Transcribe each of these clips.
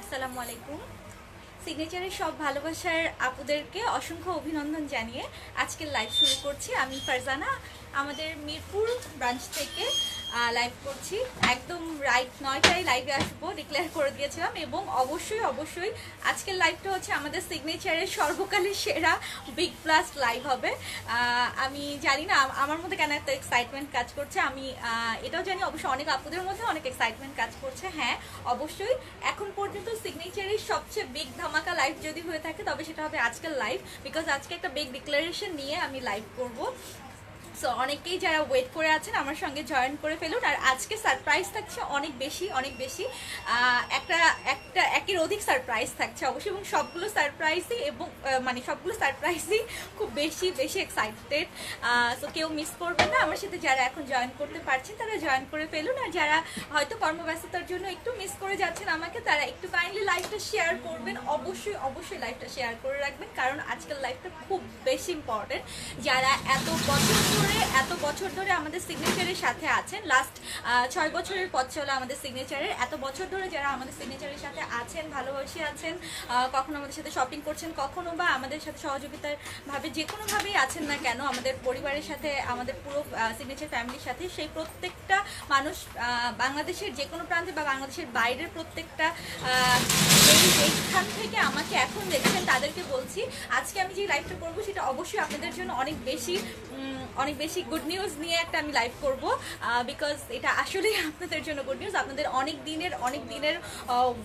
আসসালামু আলাইকুম। সিগনেচারের সব ভালোবাসার আপুদেরকে অসংখ্য অভিনন্দন জানিয়ে আজকের লাইভ শুরু করছি। আমি ফারজানা আমাদের মিরপুর ব্রাঞ্চ থেকে লাইভ করছি। একদম রাইট 9টায় লাইভে আসবো ডিক্লেয়ার করে দিয়েছিলাম, এবং অবশ্যই আজকের লাইভটা হচ্ছে আমাদের সিগনেচারের সর্বকালের সেরা বিগ প্লাস লাইভ হবে। আমি জানি না আমার মধ্যে কেন এত এক্সাইটমেন্ট কাজ করছে, আমি এটাও জানি অবশ্যই অনেক আপুদের মধ্যে অনেক এক্সাইটমেন্ট কাজ করছে। হ্যাঁ, অবশ্যই এখন পর্যন্ত সিগনেচারের সবচেয়ে বিগ ধামাকা লাইভ যদি হয়ে থাকে তবে সেটা হবে আজকের লাইভ, বিকজ আজকে একটা বিগ ডিক্লারেশন নিয়ে আমি লাইভ করব। সো অনেকেই যারা ওয়েট করে আছেন আমার সঙ্গে জয়েন করে ফেলুন। আর আজকে সারপ্রাইজ থাকছে অনেক বেশি একটা একের অধিক সারপ্রাইজ থাকছে অবশ্যই, এবং সবগুলো সারপ্রাইজই সবগুলো সারপ্রাইজই খুব বেশি এক্সাইটেড। সো কেউ মিস করবেন না। আমার সাথে যারা এখন জয়েন করতে পারছেন তারা জয়েন করে ফেলুন, আর যারা হয়তো কর্মব্যস্ততার জন্য একটু মিস করে যাচ্ছেন আমাকে, তারা একটু কাইন্ডলি লাইভটা শেয়ার করবেন। অবশ্যই লাইভটা শেয়ার করে রাখবেন, কারণ আজকের লাইভটা খুব বেশি ইম্পর্টেন্ট। যারা এত বছর ধরে আমাদের সিগনেচারের সাথে আছেন, লাস্ট 6 বছরের পথ চলা আমাদের সিগনেচারের, এত বছর ধরে যারা আমাদের সিগনেচারের সাথে আছেন, ভালোবাসে আছেন, কখনো আমাদের সাথে শপিং করছেন, কখনো বা আমাদের সাথে সহযোগিতার ভাবে যে কোনোভাবেই আছেন না কেন, আমাদের পরিবারের সাথে, আমাদের পুরো সিগনেচার ফ্যামিলির সাথে, সেই প্রত্যেকটা মানুষ বাংলাদেশের যে কোনো প্রান্তে বা বাংলাদেশের বাইরের প্রত্যেকটা যেখান থেকে আমাকে এখন দেখছেন তাদেরকে বলছি, আজকে আমি যে লাইভটা করবো সেটা অবশ্যই আপনাদের জন্য অনেক বেশি গুড নিউজ নিয়ে একটা আমি লাইভ করব, বিকজ এটা আসলেই আপনাদের জন্য গুড নিউজ। আপনাদের অনেক দিনের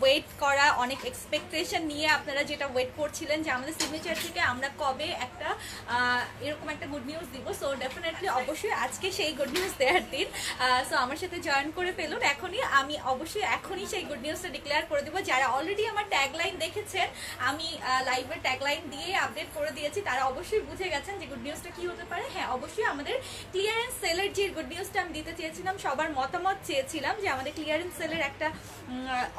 ওয়েট করা, অনেক এক্সপেকটেশন নিয়ে আপনারা যেটা ওয়েট করছিলেন যে আমাদের সিগনেচার থেকে আমরা কবে একটা এরকম একটা গুড নিউজ দিব। সো ডেফিনেটলি অবশ্যই আজকে সেই গুড নিউজ দেওয়ার দিন। সো আমার সাথে জয়েন করে ফেলুন এখনই। আমি অবশ্যই এখনই সেই গুড নিউজটা ডিক্লেয়ার করে দেবো। যারা অলরেডি আমার ট্যাগলাইন দেখেছেন, আমি লাইভের ট্যাগলাইন দিয়ে আপডেট করে দিয়েছি, তারা অবশ্যই বুঝে গেছেন যে গুড নিউজটা কি হতে পারে। হ্যাঁ, অবশ্যই আমাদের ক্লিয়ারেন্স সেলের যে গুড নিউজটা আমি দিতে চেয়েছিলাম, সবার মতামত চেয়েছিলাম যে আমাদের ক্লিয়ারেন্স সেলের একটা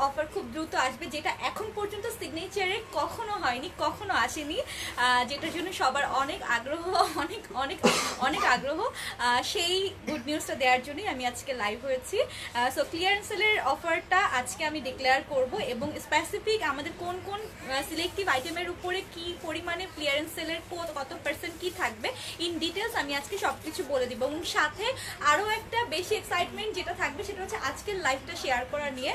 অফার খুব দ্রুত আসবে, যেটা এখন পর্যন্ত সিগনেচারে কখনো হয়নি, কখনো আসেনি, যেটার জন্য সবার অনেক আগ্রহ। সেই গুড নিউজটা দেওয়ার জন্যই আমি আজকে লাইভ হয়েছি। সো ক্লিয়ারেন্স সেলের অফারটা আজকে আমি ডিক্লেয়ার করব, এবং স্পেসিফিক আমাদের কোন সিলেক্টিভ আইটেমের উপরে কি পরিমাণে ক্লিয়ারেন্স সেলের কত % কি থাকবে ইন ডিটেলস আমি আজকে সবকিছু বলে দিব। এবং সাথে আরো একটা বেশি এক্সাইটমেন্ট যেটা থাকবে সেটা হচ্ছে আজকের লাইভটা শেয়ার করা নিয়ে।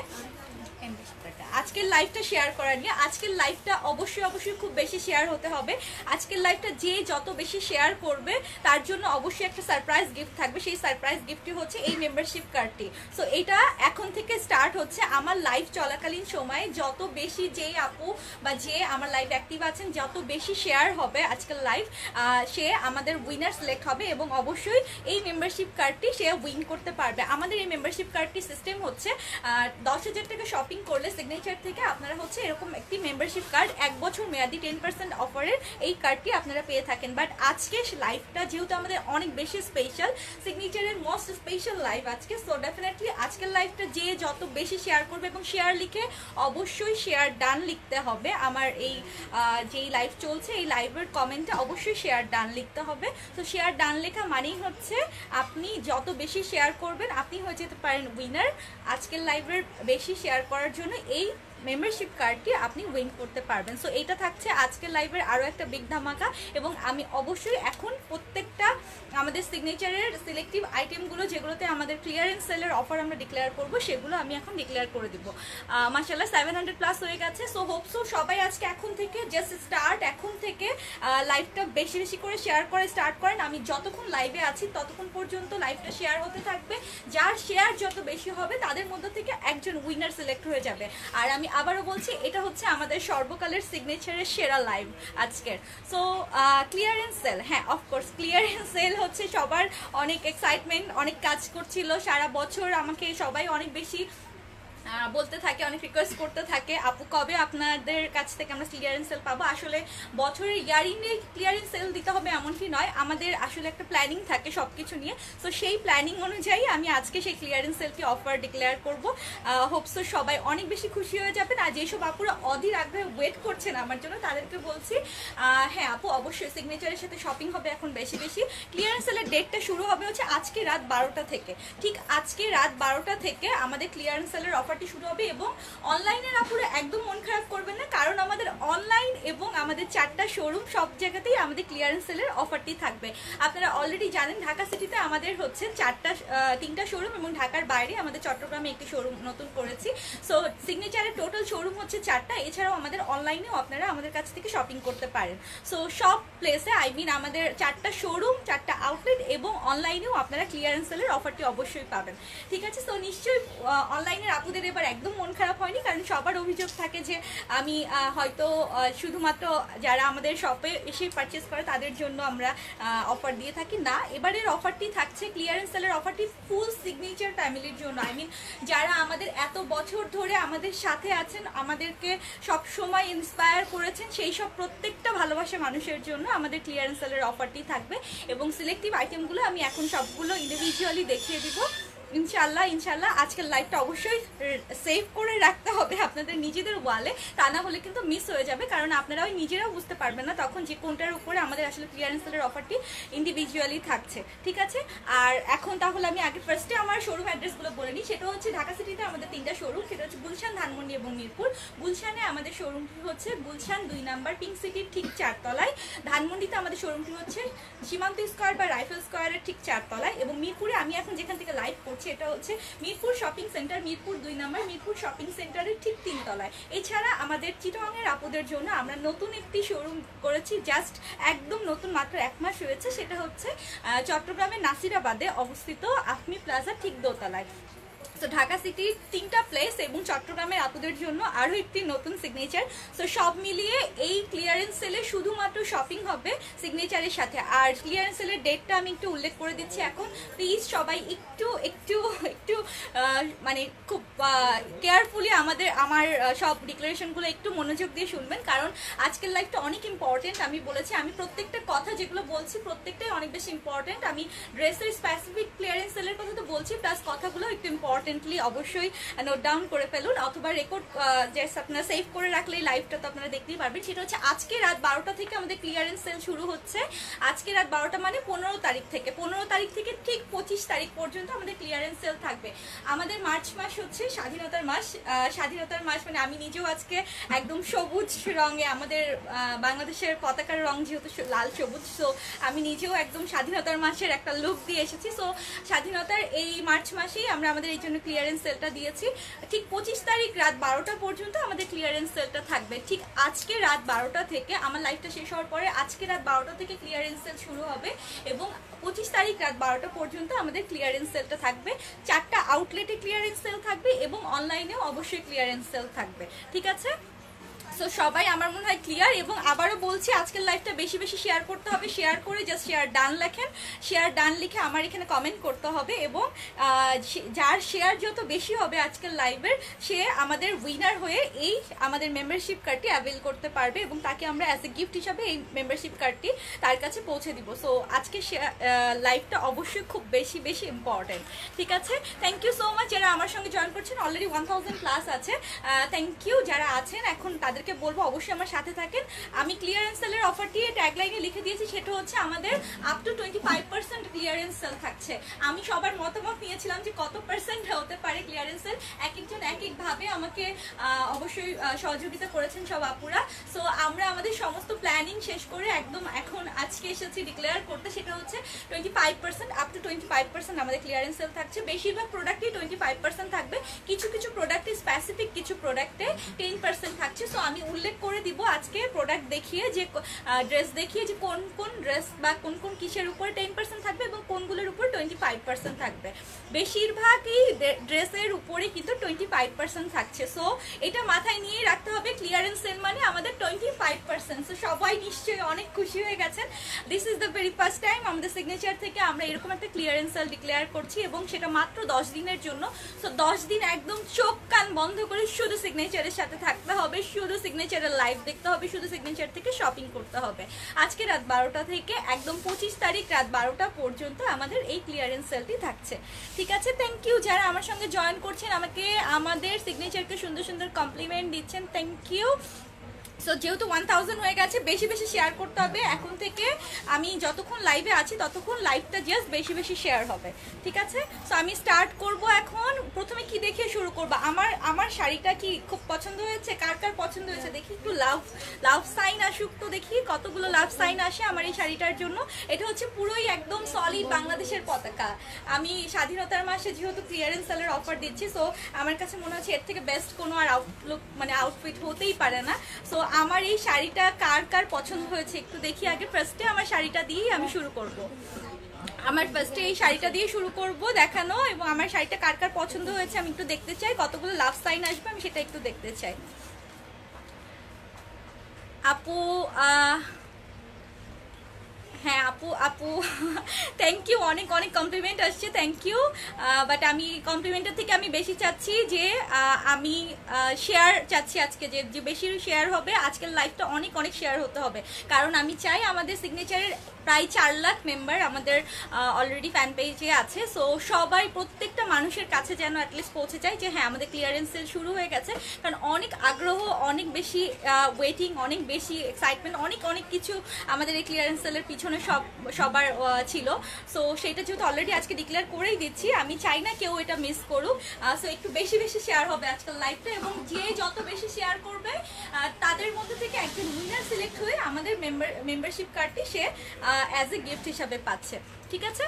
আজকের লাইভটা অবশ্যই খুব বেশি শেয়ার হতে হবে। আজকের লাইভটা যে যত বেশি শেয়ার করবে তার জন্য অবশ্যই একটা সারপ্রাইজ গিফট থাকবে। সেই সারপ্রাইজ গিফটটি হচ্ছে এই মেম্বারশিপ কার্ডটি। সো এটা এখন থেকে স্টার্ট হচ্ছে। আমার লাইভ চলাকালীন সময়ে যত বেশি যেই আপু বা যে আমার লাইভ অ্যাক্টিভ আছেন, যত বেশি শেয়ার হবে আজকের লাইভ, সে আমাদের উইনার সিলেক্ট হবে, এবং অবশ্যই এই মেম্বারশিপ কার্ডটি সে উইন করতে পারবে। আমাদের এই মেম্বারশিপ কার্ডটি সিস্টেম হচ্ছে 10,000 টাকা শপিং করলে সিগনেচার থেকে আপনারা হচ্ছে এরকম একটি মেম্বারশিপ কার্ড 1 বছর মেয়াদি 10% অফারের এই কার্ডটি আপনারা পেয়ে থাকেন। বাট আজকে লাইভটা যেহেতু আমাদের অনেক বেশি স্পেশাল, সিগনেচারের মোস্ট স্পেশাল লাইভ আজকে, সো ডেফিনেটলি আজকের লাইভটা যে যত বেশি শেয়ার করবে, এবং শেয়ার লিখে অবশ্যই শেয়ার ডান লিখতে হবে। আমার এই যেই লাইভ চলছে এই লাইভের কমেন্টে অবশ্যই শেয়ার ডান লিখতে হবে। তো শেয়ার ডান লেখা মানেই হচ্ছে আপনি যত বেশি শেয়ার করবেন আপনি হয়ে যেতে পারেন উইনার। আজকের লাইভের বেশি শেয়ার করার জন্য এই মেম্বারশিপ কার্ডটি আপনি উইন করতে পারবেন। সো এটা থাকছে আজকের লাইভের আরও একটা বিগ ধামাকা, এবং আমি অবশ্যই এখন প্রত্যেকটা আমাদের সিগনেচারের সিলেক্টিভ আইটেমগুলো যেগুলোতে আমাদের ক্লিয়ারেন্স সেলের অফার আমরা ডিক্লেয়ার করব, সেগুলো আমি এখন ডিক্লেয়ার করে দিব। মাশাআল্লাহ 700+ হয়ে গেছে। সো হোপসো সবাই আজকে এখন থেকে এখন থেকে লাইভটা বেশি করে শেয়ার করে স্টার্ট করেন। আমি যতক্ষণ লাইভে আছি ততক্ষণ পর্যন্ত লাইভটা শেয়ার হতে থাকবে। যার শেয়ার যত বেশি হবে তাদের মধ্যে থেকে একজন উইনার সিলেক্ট হয়ে যাবে। আর আমি আবারও বলছি, এটা হচ্ছে আমাদের সর্বকালের সিগনেচারের সেরা লাইভ আজকের। সো ক্লিয়ারেন্স সেল, হ্যাঁ অফকোর্স ক্লিয়ারেন্স সেল হচ্ছে সবার অনেক এক্সাইটমেন্ট, অনেক কাজ করছিল সারা বছর। আমাকে সবাই অনেক বেশি বলতে থাকে, অনেক রিকোয়েস্ট করতে থাকে, আপু কবে আপনাদের কাছ থেকে আমরা ক্লিয়ারেন্স সেল পাবো। আসলে বছরের ইয়ারিংয়ে ক্লিয়ারেন্স সেল দিতে হবে এমনকি নয়, আমাদের আসলে একটা প্ল্যানিং থাকে সবকিছু নিয়ে। সো সেই প্ল্যানিং অনুযায়ী আমি আজকে সেই ক্লিয়ারেন্স সেলটি অফার ডিক্লেয়ার করব। হোপসো সবাই অনেক বেশি খুশি হয়ে যাবেন। আর যেসব আপুরা অধীর আগ্রহে ওয়েট করছেন আমার জন্য, তাদেরকে বলছি হ্যাঁ আপু অবশ্যই সিগনেচারের সাথে শপিং হবে এখন বেশি। ক্লিয়ারেন্স সেলের ডেটটা শুরু হবে হচ্ছে আজকে রাত 12টা থেকে। ঠিক আজকে রাত 12টা থেকে আমাদের ক্লিয়ারেন্স সেলের অফার অফারটি শুরু হবে। এবং অনলাইনের আপুরা একদম মন খারাপ করবেন না, কারণ আমাদের অনলাইন এবং আমাদের 4টা শোরুম সব জায়গাতেই আমাদের ক্লিয়ারেন্স সেলের অফারটি থাকবে। আপনারা অলরেডি জানেন ঢাকা সিটিতে আমাদের হচ্ছে 3টা শোরুম এবং ঢাকার বাইরে আমাদের চট্টগ্রামে একটি শোরুম নতুন করেছি। সো সিগনেচারের টোটাল শোরুম হচ্ছে 4টা। এছাড়াও আমাদের অনলাইনেও আপনারা আমাদের কাছ থেকে শপিং করতে পারেন। সো সব প্লেসে আমাদের 4টা শোরুম, 4টা আউটলেট এবং অনলাইনেও আপনারা ক্লিয়ারেন্স সেলের অফারটি অবশ্যই পাবেন। ঠিক আছে, সো নিশ্চয়ই অনলাইনের আপুদের এবার একদম মন খারাপ হয়নি, কারণ সবার অভিযোগ থাকে যে আমি হয়তো শুধুমাত্র যারা আমাদের শপে এসে পারচেস করে তাদের জন্য আমরা অফার দিয়ে থাকি। না, এবারের অফারটি থাকছে ক্লিয়ারেন্স সেলের অফারটি ফুল সিগনেচার ফ্যামিলির জন্য। যারা আমাদের এত বছর ধরে আমাদের সাথে আছেন, আমাদেরকে সব সময় ইন্সপায়ার করেছেন, সেই সব প্রত্যেকটা ভালোবাসা মানুষের জন্য আমাদের ক্লিয়ারেন্স সেলের অফারটি থাকবে। এবং সিলেক্টিভ আইটেমগুলো আমি এখন সবগুলো ইন্ডিভিজুয়ালি দেখিয়ে দিব ইনশাল্লাহ। আজকের লাইভটা অবশ্যই সেভ করে রাখতে হবে আপনাদের নিজেদের ওয়ালে, তা না হলে কিন্তু মিস হয়ে যাবে, কারণ আপনারাও নিজেরাও বুঝতে পারবেন না তখন যে কোনটার উপরে আমাদের আসলে ক্লিয়ারেন্স সেলের অফারটি ইন্ডিভিজুয়ালি থাকছে। ঠিক আছে, আর এখন তাহলে আমি আগে ফার্স্টে আমার শোরুম অ্যাড্রেসগুলো বলে নিই। সেটা হচ্ছে ঢাকা সিটিতে আমাদের 3টা শোরুম, সেটা হচ্ছে গুলশান, ধানমন্ডি এবং মিরপুর। গুলশানে আমাদের শোরুমটি হচ্ছে গুলশান 2 নাম্বার পিঙ্ক সিটির ঠিক 4 তলায়। ধানমন্ডিতে আমাদের শোরুমটি হচ্ছে সীমান্ত স্কয়ার বা রাইফেল স্কয়ারের ঠিক 4 তলায়। এবং মিরপুরে আমি এখন যেখান থেকে লাইভ করছি এটা হচ্ছে Mirpur shopping centre, Mirpur 2 number Mirpur shopping সেন্টারের ঠিক 3 তলায়। এছাড়া আমাদের চিটাগংয়ের আপুদের জন্য আমরা নতুন একটি শোরুম করেছি, জাস্ট একদম নতুন, মাত্র 1 মাস হয়েছে। সেটা হচ্ছে চট্টগ্রামের নাসিরাবাদে অবস্থিত আফমি প্লাজা ঠিক 2 তলায়। তো ঢাকা সিটির 3টা প্লেস এবং চট্টগ্রামের আপুদের জন্য আরও একটি নতুন সিগনেচার। সো সব মিলিয়ে এই ক্লিয়ারেন্স সেলে শুধুমাত্র শপিং হবে সিগনেচারের সাথে। আর ক্লিয়ারেন্স সেলের ডেটটা আমি একটু উল্লেখ করে দিচ্ছি এখন। প্লিজ সবাই একটু একটু একটু মানে খুব কেয়ারফুলি আমার সব ডিক্লারেশনগুলো একটু মনোযোগ দিয়ে শুনবেন, কারণ আজকের লাইফটা অনেক ইম্পর্টেন্ট। আমি বলেছি আমি প্রত্যেকটা কথা যেগুলো বলছি প্রত্যেকটাই অনেক বেশি ইম্পর্টেন্ট। আমি ড্রেসের স্পেসিফিক ক্লিয়ারেন্স সেলের কথা তো বলছি, প্লাস কথাগুলো একটু ইম্পর্টেন্টলি অবশ্যই নোট ডাউন করে ফেলুন, অথবা রেকর্ড জাস্ট আপনারা সেভ করে রাখলে লাইভটা তো আপনারা দেখতেই পারবেন। সেটা হচ্ছে আজকে রাত 12টা থেকে আমাদের ক্লিয়ারেন্স সেল শুরু হচ্ছে। আজকে রাত 12টা মানে 15 তারিখ থেকে, 15 তারিখ থেকে ঠিক 25 তারিখ পর্যন্ত আমাদের ক্লিয়ারেন্স সেল থাকবে। আমাদের মার্চ মাস হচ্ছে স্বাধীনতার মাস। স্বাধীনতার মাস মানে আমি নিজেও আজকে একদম সবুজ রঙে, আমাদের বাংলাদেশের পতাকার রং যেহেতু লাল সবুজ, সো আমি নিজেও একদম স্বাধীনতার মাসের একটা লুক দিয়ে এসেছি। সো স্বাধীনতার এই মার্চ মাসেই আমরা আমাদের এই জন্য ক্লিয়ারেন্স সেলটা দিয়েছি। ঠিক 25 তারিখ রাত 12টা পর্যন্ত আমাদের ক্লিয়ারেন্স সেলটা থাকবে। ঠিক আজকে রাত 12টা থেকে, আমার লাইভটা শেষ হওয়ার পরে আজকে রাত 12টা থেকে ক্লিয়ারেন্স সেল শুরু হবে এবং 25 তারিখ রাত 12টা পর্যন্ত আমাদের ক্লিয়ারেন্স সেলটা থাকবে। 4টা আউটলেটে ক্লিয়ারেন্স সেল থাকবে এবং অনলাইনেও অবশ্যই ক্লিয়ারেন্স সেল থাকবে। ঠিক আছে, সো সবাই আমার মনে হয় ক্লিয়ার। এবং আবারও বলছি আজকের লাইভটা বেশি বেশি শেয়ার করতে হবে। শেয়ার করে জাস্ট শেয়ার ডান লেখেন, শেয়ার ডান লিখে আমার এখানে কমেন্ট করতে হবে। এবং যার শেয়ার যত বেশি হবে আজকের লাইভের, সে আমাদের উইনার হয়ে এই আমাদের মেম্বারশিপ কার্ডটি অ্যাভেল করতে পারবে এবং তাকে আমরা অ্যাজ এ গিফট হিসাবে এই মেম্বারশিপ কার্ডটি তার কাছে পৌঁছে দিব। সো আজকে লাইভটা অবশ্যই খুব বেশি বেশি ইম্পর্টেন্ট। ঠিক আছে, থ্যাংক ইউ সো মাচ যারা আমার সঙ্গে জয়েন করছেন। অলরেডি 1000+ আছে। থ্যাংক ইউ যারা আছেন। এখন তাদেরকে বলবো অবশ্যই আমার সাথে থাকেন। আমি ক্লিয়ারেন্স সেলের অফারটি ট্যাগলাইনে লিখে দিয়েছি, সেটা হচ্ছে আমাদের আপ টু 25% ক্লিয়ারেন্স সেল থাকছে। আমি সবার মতামত নিয়েছিলাম যে কত পার্সেন্ট হতে পারে ক্লিয়ারেন্স সেল। এক একজন এক একভাবে আমাকে অবশ্যই সহযোগিতা করেছেন সব আপুরা। সো আমরা আমাদের সমস্ত প্ল্যানিং শেষ করে একদম এখন আজকে এসেছি ডিক্লেয়ার করতে, সেটা হচ্ছে 25%, আপ টু 25% আমাদের ক্লিয়ারেন্স সেল থাকছে। বেশিরভাগ প্রোডাক্টই 25% থাকবে, কিছু কিছু প্রোডাক্টে স্পেসিফিক কিছু প্রোডাক্টে 10% থাকছে। সো আমি উল্লেখ করে দিব আজকে প্রোডাক্ট দেখিয়ে, যে ড্রেস দেখিয়ে যে কোন কোন ড্রেস বা কোন কোন কিসের উপরে 10% থাকবে এবং কোনগুলোর উপর 25% থাকবে। বেশিরভাগই ড্রেসের উপরে কিন্তু 25% থাকছে। সো এটা মাথায় নিয়েই রাখতে হবে, ক্লিয়ারেন্স সেল মানে আমাদের 25%। সো সবাই নিশ্চয়ই অনেক খুশি হয়ে গেছেন। This is the very first time আমাদের সিগনেচার থেকে আমরা এরকম একটা ক্লিয়ারেন্স সেল ডিক্লেয়ার করছি এবং সেটা মাত্র 10 দিনের জন্য। সো 10 দিন একদম চোখ কান বন্ধ করে শুধু সিগনেচারের সাথে থাকতে হবে, শুধু সিগনেচারের লাইভ দেখতে হবে, শুধু সিগনেচার থেকে শপিং করতে হবে। আজকে রাত 12টা থেকে একদম 25 তারিখ রাত 12টা পর্যন্ত আমাদের এই ক্লিয়ারেন্স সেলটি থাকছে। ঠিক আছে, থ্যাংক ইউ যারা আমার সঙ্গে জয়েন করছেন, আমাকে আমাদের সিগনেচারকে সুন্দর সুন্দর কমপ্লিমেন্ট দিচ্ছেন, থ্যাংক ইউ। সো যেহেতু 1000 হয়ে গেছে, বেশি বেশি শেয়ার করতে হবে। এখন থেকে আমি যতক্ষণ লাইভে আছি ততক্ষণ লাইভটা জাস্ট বেশি বেশি শেয়ার হবে। ঠিক আছে, সো আমি স্টার্ট করব এখন। প্রথমে কি দেখে শুরু করব? আমার শাড়িটা কি খুব পছন্দ হয়েছে? কার কার পছন্দ হয়েছে দেখি একটু লাভ সাইন আসুক তো, দেখি কতগুলো লাভ সাইন আসে আমার এই শাড়িটার জন্য। এটা হচ্ছে পুরোই একদম সলিড বাংলাদেশের পতাকা। আমি স্বাধীনতার মাসে যেহেতু ক্লিয়ারেন্স সেলের অফার দিচ্ছি, সো আমার কাছে মনে হচ্ছে এর থেকে বেস্ট কোনো আর আউটফিট হতেই পারে না। সো আমার এই শাড়িটা কার কার পছন্দ হয়েছে একটু দেখি। আগে ফার্স্টে আমার শাড়িটা দিয়েই আমি শুরু করব। আমার ফার্স্টে এই শাড়িটা দিয়ে শুরু করব দেখানো, এবং আমার শাড়িটা কার কার পছন্দ হয়েছে আমি একটু দেখতে চাই। কতগুলো লাভ সাইন আসবে আমি সেটা একটু দেখতে চাই। আপু হ্যাঁ আপু থ্যাংক ইউ, অনেক অনেক কমপ্লিমেন্ট আসছে, থ্যাংক ইউ। বাট আমি কমপ্লিমেন্টের থেকে আমি বেশি চাচ্ছি যে আমি শেয়ার চাচ্ছি আজকে, যে বেশি শেয়ার হবে আজকের লাইভটা, অনেক অনেক শেয়ার হতে হবে। কারণ আমি চাই আমাদের সিগনেচারের প্রায় 4 লাখ মেম্বার আমাদের অলরেডি ফ্যান পেজে আছে। সো সবাই প্রত্যেকটা মানুষের কাছে যেন অ্যাটলিস্ট পৌঁছে যায় যে হ্যাঁ আমাদের ক্লিয়ারেন্স সেল শুরু হয়ে গেছে। কারণ অনেক আগ্রহ, অনেক বেশি ওয়েটিং, অনেক বেশি এক্সাইটমেন্ট, অনেক অনেক কিছু আমাদের এই ক্লিয়ারেন্স সেলের পিছনে সবার ছিল। সো সেটা যেহেতু অলরেডি আজকে ডিক্লেয়ার করেই দিচ্ছি, আমি চাই না কেউ এটা মিস করুক। সো একটু বেশি বেশি শেয়ার হবে আজকাল লাইভটা, এবং যে যত বেশি শেয়ার করবে তাদের মধ্যে থেকে একজন উইনার সিলেক্ট হয়ে আমাদের মেম্বারশিপ কার্ডটি সে অ্যাজ এ গিফট হিসাবে পাচ্ছে, ঠিক আছে?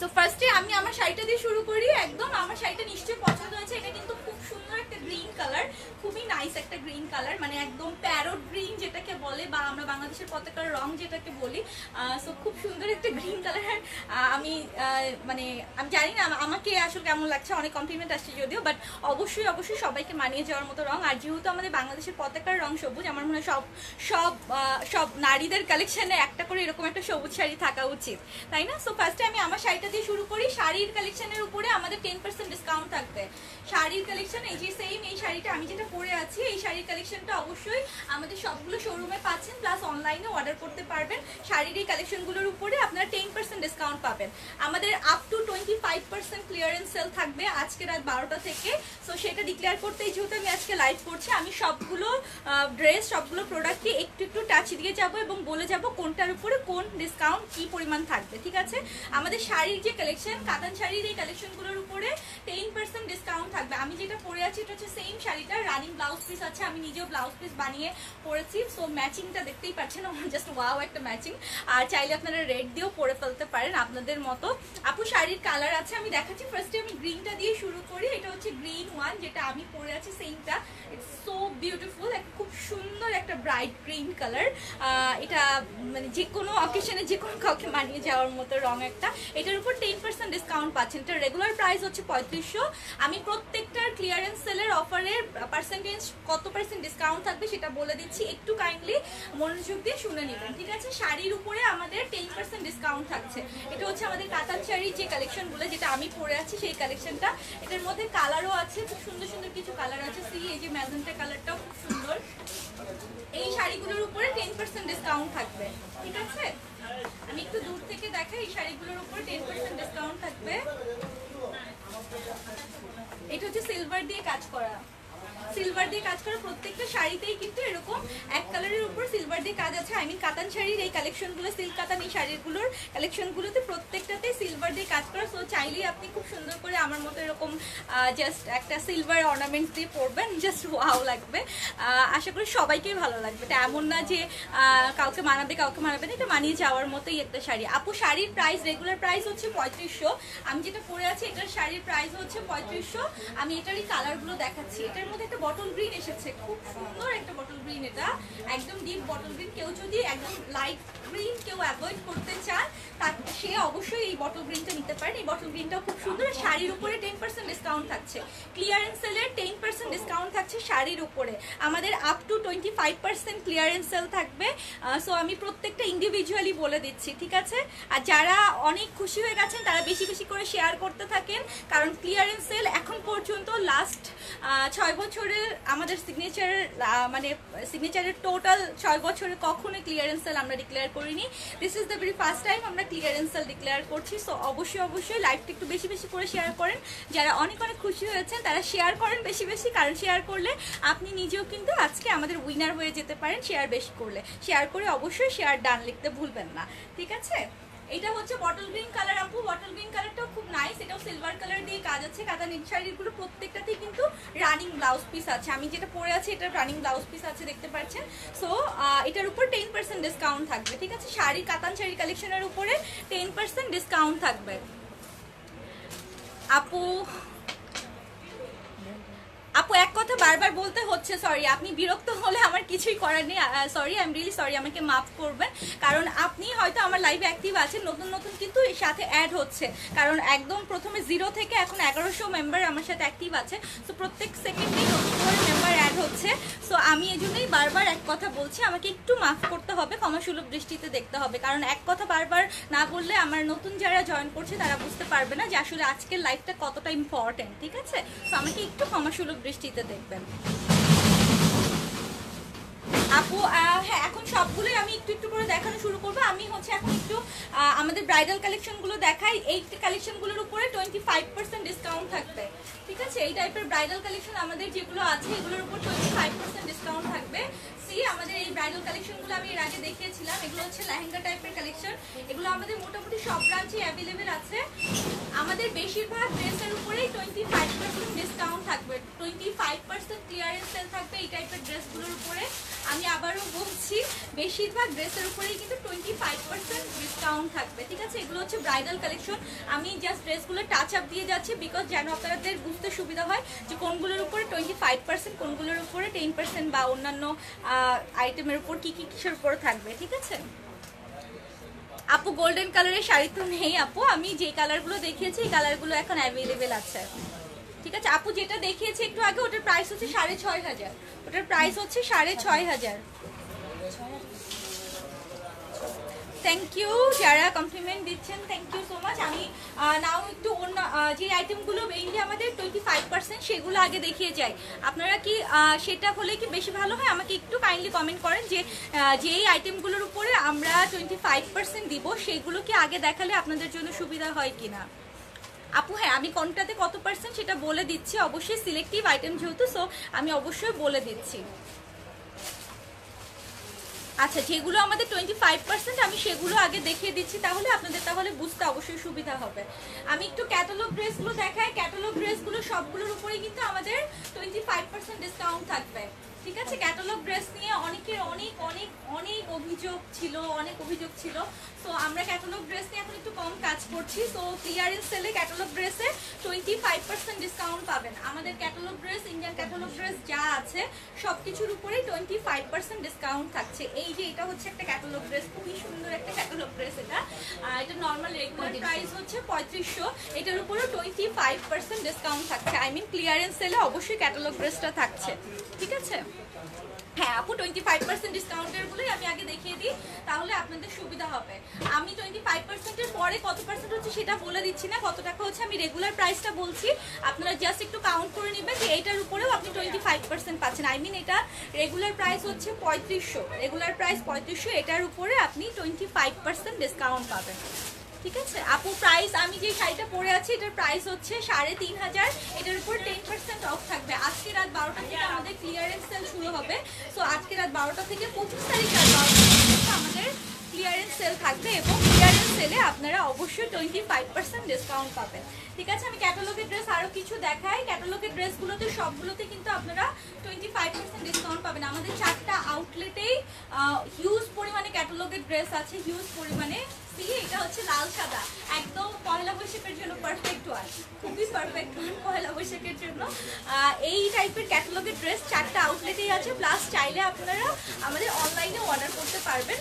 সো ফার্স্টে আমি আমার শাড়িটা দিয়ে শুরু করি। একদম আমার শাড়িটা নিশ্চয়ই পছন্দ হয়েছে। এটা কিন্তু খুব সুন্দর একটা গ্রিন কালার, খুবই নাইস একটা গ্রিন কালার, মানে একদম প্যারট গ্রিন যেটাকে বলে, বা আমরা বাংলাদেশের পতাকার রং যেটাকে বলি। সো খুব সুন্দর একটা গ্রিন কালার। আমি আমি জানি না আমাকে আসলে কেমন লাগছে, অনেক কমপ্লিমেন্ট আসছে যদিও, বাট অবশ্যই অবশ্যই সবাইকে মানিয়ে যাওয়ার মতো রং। আর যেহেতু আমাদের বাংলাদেশের পতাকার রং সবুজ, আমার মনে হয় সব নারীদের কালেকশনে একটা করে এরকম একটা সবুজ শাড়ি থাকা উচিত, তাই না? সো ফার্স্টে আমি আমার শাড়িটা দিয়ে শুরু করি। শাড়ির কালেকশনের উপরে আমাদের 10% ডিসকাউন্ট থাকবে। শাড়ির কালেকশন এই যে সেম এই শাড়িটা আমি যেটা পরে আছি, এই শাড়ির কালেকশনটা অবশ্যই আমাদের সবগুলো শোরুমে পাচ্ছেন, প্লাস অনলাইনে অর্ডার করতে পারবেন। শাড়ির এই কালেকশনগুলোর উপরে আপনারা 10% ডিসকাউন্ট পাবেন। আমাদের আপ টু 25% ক্লিয়ারেন্স সেল থাকবে আজকে রাত 12টা থেকে। সো সেটা ডিক্লেয়ার করতেই যেহেতু আমি আজকে লাইভ করছি, আমি সবগুলো ড্রেস, সবগুলো প্রোডাক্টকে একটু একটু টাচ দিয়ে যাব এবং বলে যাব কোনটার উপরে কোন ডিসকাউন্ট কি পরিমাণ থাকবে, ঠিক আছে? আমাদের শাড়ির যে কালেকশন, কাতান শাড়ির এই কালেকশনগুলোর উপরে 10% ডিসকাউন্ট থাকবে। আমি যেটা পরে আছি এটা হচ্ছে সেম শাড়িটা, রানিং ব্লাউজ পিস আছে, আমি নিজেও ব্লাউজ পিস বানিয়ে পরেছি। সো ম্যাচিংটা দেখতেই পাচ্ছেন, জাস্ট ওয়াও একটা ম্যাচিং। আর চাইলে আপনারা রেড দিয়েও পরে ফেলতে পারেন আপনাদের মতো। আপু শাড়ির কালার আছে আমি দেখাচ্ছি। ফার্স্টে আমি গ্রিনটা দিয়ে শুরু করি। এটা হচ্ছে গ্রিন ওয়ান, যেটা আমি পরে আছি সেমটা। ইটস সো বিউটিফুল, খুব সুন্দর একটা ব্রাইট গ্রিন কালার। এটা মানে যে কোনো অকেশনে যে কোনো কাউকে মানিয়ে যাওয়ার মতো রং একটা। এটার উপর 10% ডিসকাউন্ট পাচ্ছেন। এটা রেগুলার প্রাইস হচ্ছে 3500। আমি প্রত্যেকটার ক্লিয়ারেন্স সেলের অফারের পার্সেন্টেজ কত পার্সেন্ট ডিসকাউন্ট থাকবে সেটা বলে দিচ্ছি, একটু কাইন্ডলি মনোযোগ দিয়ে শুনে নেবেন, ঠিক আছে? শাড়ির উপরে আমাদের 10% ডিসকাউন্ট থাকছে। এটা হচ্ছে আমাদের কাতান শাড়ির যে কালেকশনগুলো, যেটা আমি পরে আছি সেই কালেকশনটা। এটার মধ্যে কালারও আছে, খুব সুন্দর সুন্দর কিছু কালার আছে। এই যে ম্যাজেন্টা কালারটাও খুব সুন্দর। এই শাড়িগুলোর উপরে 10% ডিসকাউন্ট থাকবে, ঠিক আছে? আমি একটু দূর থেকে দেখাই। এই শাড়িগুলোর উপর 10% ডিসকাউন্ট থাকবে। এটা হচ্ছে সিলভার দিয়ে কাজ করা, সিলভার দিয়ে কাজ করা প্রত্যেকটা শাড়িতেই কিন্তু এরকম এক কালারের উপর সিলভার দিয়ে কাজ আছে। আমি কাতান শাড়ির এই কালেকশনগুলো, সিল্ক কাতান এই শাড়িগুলোর কালেকশনগুলোতে প্রত্যেকটাতে সিলভার দিয়ে কাজ করা। সো চাইলেই আপনি খুব সুন্দর করে আমার মতো এরকম জাস্ট একটা সিলভার অর্নামেন্ট দিয়ে পরবেন, জাস্ট ওয়াও লাগবে। আশা করি সবাইকেই ভালো লাগবে। এটা এমন না যে কাউকে মানাবে কাউকে মানাবে না, এটা মানিয়ে যাওয়ার মতোই একটা শাড়ি। আপু শাড়ির প্রাইস, রেগুলার প্রাইস হচ্ছে 3500। আমি যেটা পরে আছি এটার শাড়ির প্রাইস হচ্ছে 3500। আমি এটারই কালারগুলো দেখাচ্ছি। এটার মধ্যে একটা বটল গ্রিন এসেছে, খুব সুন্দর একটা বটল গ্রিন। এটা একদম ডিপ বটল গ্রিন। কেউ যদি একদম লাইট গ্রিন কেউ অ্যাভয়েড করতে চান সে অবশ্যই এই বটল গ্রিনটা নিতে পারেন। এই বটল গ্রিনটাও খুব সুন্দর। শাড়ির উপরে 10% ডিসকাউন্ট থাকছে। ক্লিয়ারেন্স সেলের 10% ডিসকাউন্ট থাকছে শাড়ির উপরে। আমাদের আপ টু 25% ক্লিয়ারেন্স সেল থাকবে। সো আমি প্রত্যেকটা ইন্ডিভিজুয়ালি বলে দিচ্ছি, ঠিক আছে? আর যারা অনেক খুশি হয়ে গেছেন তারা বেশি বেশি করে শেয়ার করতে থাকেন, কারণ ক্লিয়ারেন্স সেল এখন পর্যন্ত লাস্ট 6 বছরের আমাদের সিগনেচারের টোটাল 6 বছরে কখনোই ক্লিয়ারেন্স সেল আমরা ডিক্লেয়ার করিনি। This is the very first time আমরা ক্লিয়ারেন্স সেল ডিক্লেয়ার করছি। সো অবশ্যই লাইভটা একটু বেশি বেশি করে শেয়ার করেন। যারা অনেক অনেক খুশি হয়েছেন তারা শেয়ার করেন বেশি বেশি, কারণ শেয়ার করলে আপনি নিজেও কিন্তু আজকে আমাদের উইনার হয়ে যেতে পারেন শেয়ার বেশি করলে। শেয়ার করে অবশ্যই শেয়ার ডান লিখতে ভুলবেন না, ঠিক আছে? এটা হচ্ছে বটল গ্রিন কালার আপু, বটল গ্রিন কালারটাও খুব নাইস, এটাও সিলভার কালার দিয়ে কাজ আছে। কাতান শাড়িগুলো প্রত্যেকটাতেই কিন্তু রানিং ব্লাউজ পিস আছে, আমি যেটা পরে আছি এটা রানিং ব্লাউজ পিস আছে দেখতে পাচ্ছেন। সো এটার উপর 10% ডিসকাউন্ট থাকবে, ঠিক আছে। শাড়ি কাতান শাড়ি কালেকশনের উপরে 10% ডিসকাউন্ট থাকবে আপু। আপু এক কথা বারবার বলতে হচ্ছে, সরি, আপনি বিরক্ত হলে আমার কিছুই করার নেই, sorry, I am really sorry, আমাকে মাফ করবেন। কারণ আপনি হয়তো আমার লাইভে অ্যাক্টিভ আছেন, নতুন নতুন কিন্তু এর সাথে অ্যাড হচ্ছে, কারণ একদম প্রথমে 0 থেকে এখন 1100 মেম্বার আমার সাথে অ্যাক্টিভ আছে। সো প্রত্যেক সেকেন্ডেই নতুন করে মেম্বার অ্যাড হচ্ছে। সো আমি এই জন্যই বারবার এক কথা বলছি, আমাকে একটু মাফ করতে হবে, ক্ষমাসুলভ দৃষ্টিতে দেখতে হবে, কারণ এক কথা বারবার না বললে আমার নতুন যারা জয়েন করছে তারা বুঝতে পারবে না যে আসলে আজকের লাইফটা কতটা ইম্পর্টেন্ট, ঠিক আছে। সো আমাকে একটু ক্ষমাসুলভ দৃষ্টিতে দেখবেন আপু। হ্যাঁ, এখন সবগুলোই আমি একটু একটু করে দেখানো শুরু করবো। আমি হচ্ছে এখন একটু আমাদের ব্রাইডাল কালেকশনগুলো দেখাই। এই কালেকশনগুলোর উপরে 25% ডিসকাউন্ট থাকবে, ঠিক আছে। এই টাইপের ব্রাইডাল কালেকশন আমাদের যেগুলো আছে এগুলোর উপর 25% ডিসকাউন্ট থাকবে। আমাদের এই ব্রাইডাল কালেকশনগুলো আমি এর আগে দেখিয়েছিলাম, এগুলো হচ্ছে লেহেঙ্গা টাইপের কালেকশন, এগুলো আমাদের মোটামুটি সব ব্রাঞ্চে অ্যাভেলেবেল আছে। আমাদের বেশিরভাগ ড্রেসের উপরেই 25% ডিসকাউন্ট থাকবে, 25% ক্লিয়ারেন্স সেল থাকবে এই টাইপের ড্রেসগুলোর উপরে। আমি আবারও বলছি, বেশিরভাগ ড্রেসের উপরেই কিন্তু 25% ডিসকাউন্ট থাকবে, ঠিক আছে। এগুলো হচ্ছে ব্রাইডাল কালেকশন, আমি জাস্ট ড্রেসগুলো টাচ আপ দিয়ে যাচ্ছি বিকজ যেন আপনাদের বুঝতে সুবিধা হয় যে কোনগুলোর উপরে 25%, কোনগুলোর উপরে 10% বা অন্যান্য আইটেমের উপর কি কি কিসের উপর থাকবে, ঠিক আছে। আপু গোল্ডেন কালারের শাড়ি তো নেই আপু, আমি যে কালারগুলো দেখিয়েছি এই কালারগুলো এখন অ্যাভেলেবেল আছে, ঠিক আছে। আপু যেটা দেখিয়েছি একটু আগে ওটার প্রাইস হচ্ছে 6500, ওটার প্রাইস হচ্ছে 6500। থ্যাংক ইউ যারা কমপ্লিমেন্ট দিচ্ছেন, থ্যাংক ইউ সো মাচ। আমি নাও একটু অন্য যে আইটেমগুলো মেইনলি আমাদের 25% সেগুলো আগে দেখিয়ে যাই। আপনারা কি সেটা হলে কি বেশি ভালো হয়, আমাকে একটু কাইন্ডলি কমেন্ট করেন যে যেই আইটেমগুলোর উপরে আমরা 25% দিব সেগুলো কি আগে দেখালে আপনাদের জন্য সুবিধা হয় কিনা। আপু হ্যাঁ, আমি কোনটাতে কত পার্সেন্ট সেটা বলে দিচ্ছি, অবশ্যই সিলেক্টিভ আইটেম যেহেতু, সো আমি অবশ্যই বলে দিচ্ছি। আচ্ছা, যেগুলো আমাদের 25% আমি সেগুলো আগে দেখিয়ে দিচ্ছি, তাহলে বুঝতে অবশ্যই সুবিধা হবে। আমি একটু ক্যাটালগ ড্রেসগুলো দেখাই। ক্যাটালগ ড্রেসগুলো সবগুলোর উপরেই কিন্তু আমাদের 25% ডিসকাউন্ট থাকবে, ঠিক আছে। ক্যাটালগ ড্রেস নিয়ে অনেকের অনেক অনেক অনেক অভিযোগ ছিল, তো আমরা ক্যাটালগ ড্রেস নিয়ে এখন একটু কম কাজ করছি। তো ক্লিয়ারেন্স সেলে ক্যাটালগ ড্রেসে 25% ডিসকাউন্ট পাবেন। আমাদের catalogue dress, Indian catalogue dress যা আছে সব কিছুর উপরেই 25% ডিসকাউন্ট থাকছে। এই যে এটা হচ্ছে একটা ক্যাটালগ ড্রেস, খুবই সুন্দর একটা ক্যাটালগ ড্রেস। এটা নর্মাল রেগুলার প্রাইস হচ্ছে 3500, এটার উপরেও 25% ডিসকাউন্ট থাকছে। আই মিন ক্লিয়ারেন্স সেলে অবশ্যই ক্যাটালগ ড্রেসটা থাকছে, ঠিক আছে। হ্যাঁ আপু, 25% ডিসকাউন্টের গুলোই আমি আগে দেখিয়ে দিই, তাহলে আপনাদের সুবিধা হবে। আমি 25%-এর পরে কত পার্সেন্ট হচ্ছে সেটা বলে দিচ্ছি না, কত টাকা হচ্ছে আমি রেগুলার প্রাইসটা বলছি। আপনারা জাস্ট একটু কাউন্ট করে নেবেন যে এইটার উপরেও আপনি 25% পাচ্ছেন। আই মিন এটা রেগুলার প্রাইস হচ্ছে 3500, রেগুলার প্রাইস 3500, এটার উপরে আপনি 25% ডিসকাউন্ট পাবেন, ঠিক আছে। আপু প্রাইস, আমি যে শাড়িটা পরে আছি এটার প্রাইস হচ্ছে 3500, এটার উপর 10% অফ থাকবে। আজকে রাত 12টা থেকে আমাদের ক্লিয়ারেন্স সেল শুরু হবে। সো আজকে রাত 12টা থেকে 25 তারিখ রাত 12টা পর্যন্ত আমাদের ক্লিয়ারেন্স সেল থাকবে, এবং ক্লিয়ারেন্স সেলে আপনারা অবশ্যই 25% ডিসকাউন্ট পাবেন, ঠিক আছে। আমি ক্যাটালগের ড্রেস আরও কিছু দেখাই। ক্যাটালগের ড্রেসগুলোতে সবগুলোতে কিন্তু আপনারা 25% ডিসকাউন্ট পাবেন। আমাদের 4টা আউটলেটেই হিউজ পরিমাণে ক্যাটালগের ড্রেস আছে, হিউজ পরিমাণে। এটা হচ্ছে লাল সাদা, একদম পয়লা বৈশাখের জন্য পারফেক্ট ওয়ান, খুবই পারফেক্ট ওয়ান পয়লা বৈশাখের জন্য। এই টাইপের ক্যাটালগের ড্রেস 4টা আউটলেটেই আছে, প্লাস চাইলে আপনারা আমাদের অনলাইনে অর্ডার করতে পারবেন।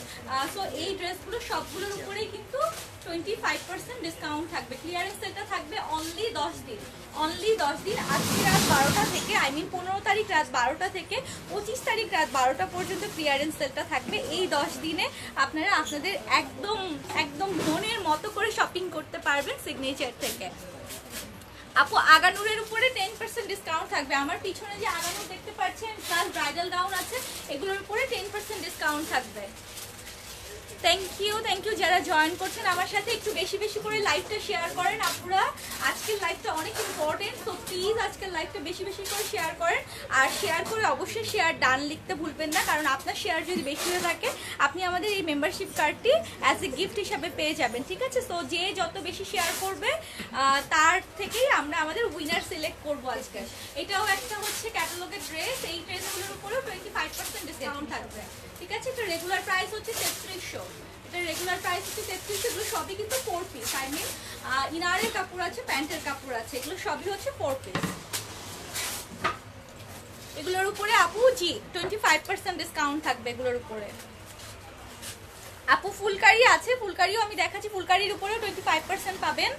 সো এই ড্রেসগুলো সবগুলোর উপরেই কিন্তু 25% ডিসকাউন্ট থাকবে। ক্লিয়ারেন্স সেলটা থাকবে অনলি 10 দিন, অনলি 10 দিন। আজকে রাত 12টা থেকে, আই মিন 15 তারিখ রাত 12টা থেকে 25 তারিখ রাত 12টা পর্যন্ত ক্লিয়ারেন্স সেলটা থাকবে। এই 10 দিনে আপনারা আপনাদের একদম একদম মনের মতো করে শপিং করতে পারবেন সিগনেচার থেকে। আপু আগানুরের উপরে 10% ডিসকাউন্ট থাকবে। আমার পিছনে যে আগানুর দেখতে পাচ্ছেন প্লাস ব্রাইডাল গাউন আছে, এগুলোর উপরে 10% ডিসকাউন্ট থাকবে। থ্যাংক ইউ যারা জয়েন করছেন আমার সাথে। একটু বেশি বেশি করে লাইভটা শেয়ার করেন আপনারা, আজকের লাইভটা অনেক ইম্পর্টেন্ট। তো প্লিজ আজকের লাইভটা বেশি বেশি করে শেয়ার করেন, আর শেয়ার করে অবশ্যই শেয়ার ডান লিখতে ভুলবেন না, কারণ আপনার শেয়ার যদি বেশি হয়ে থাকে আপনি আমাদের এই মেম্বারশিপ কার্ডটি অ্যাজ এ গিফট হিসাবে পেয়ে যাবেন, ঠিক আছে? সো যে যত বেশি শেয়ার করবে তার থেকেই আমরা আমাদের উইনার সিলেক্ট করবো আজকে। এটাও একটা হচ্ছে ক্যাটালগের ড্রেস, এই ড্রেসগুলোর উপরেও 25% ডিসকাউন্ট থাকবে, ঠিক আছে? এটা রেগুলার প্রাইস হচ্ছে 3300, এটা রেগুলার প্রাইস হচ্ছে 3300। এগুলো সবই কিন্তু 4 পিস, আই মিন ইনারের কাপড় আছে, প্যান্টের কাপড় আছে, এগুলো সবই হচ্ছে 4 পিস। এগুলোর উপরে আপু 25% ডিসকাউন্ট থাকবে এগুলোর উপরে। আপু ফুলকারি আছে, ফুলকারিও আমি দেখাচ্ছি, ফুলকারির উপরেও 25% পাবেন।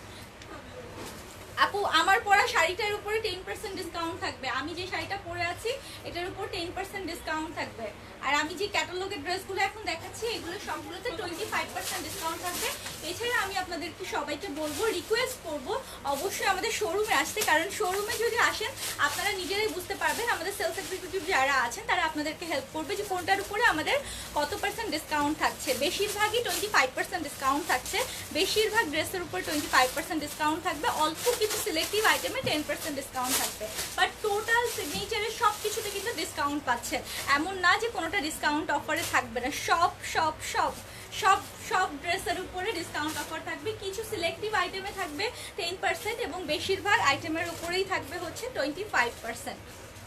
আপু আমার পরা শাড়িটার উপরে 10% ডিসকাউন্ট থাকবে, আমি যে শাড়িটা পরে আছি এটার উপর 10% ডিসকাউন্ট থাকবে। আর আমি যে ক্যাটালগের ড্রেসগুলো এখন দেখাচ্ছি এগুলো সবগুলোতে 25% ডিসকাউন্ট থাকবে। এছাড়া আমি আপনাদেরকে সবাইকে বলবো, রিকোয়েস্ট করব অবশ্যই আমাদের শোরুমে আসতে, কারণ শোরুমে যদি আসেন আপনারা নিজেরাই বুঝতে পারবেন, আমাদের সেলস এক্সিকিউটিভ যারা আছেন তারা আপনাদেরকে হেল্প করবে যে কোনটার উপরে আমাদের কত পার্সেন্ট ডিসকাউন্ট থাকছে। বেশিরভাগই 25% ডিসকাউন্ট থাকছে, বেশিরভাগ ড্রেসের উপর 25% ডিসকাউন্ট থাকবে, অল্প কিছু সিলেক্টিভ আইটেমে 10% ডিসকাউন্ট থাকবে, বাট টোটাল সিগনেচারের সব কিছুতে কিন্তু ডিসকাউন্ট পাচ্ছেন। এমন না যে কোনোটা ডিসকাউন্ট অফারে থাকবে না, সব সব সব সব সব ড্রেসের উপরে ডিসকাউন্ট অফার থাকবে। কিছু সিলেক্টিভ আইটেমে থাকবে 10% এবং বেশিরভাগ আইটেমের উপরেই থাকবে হচ্ছে 25%,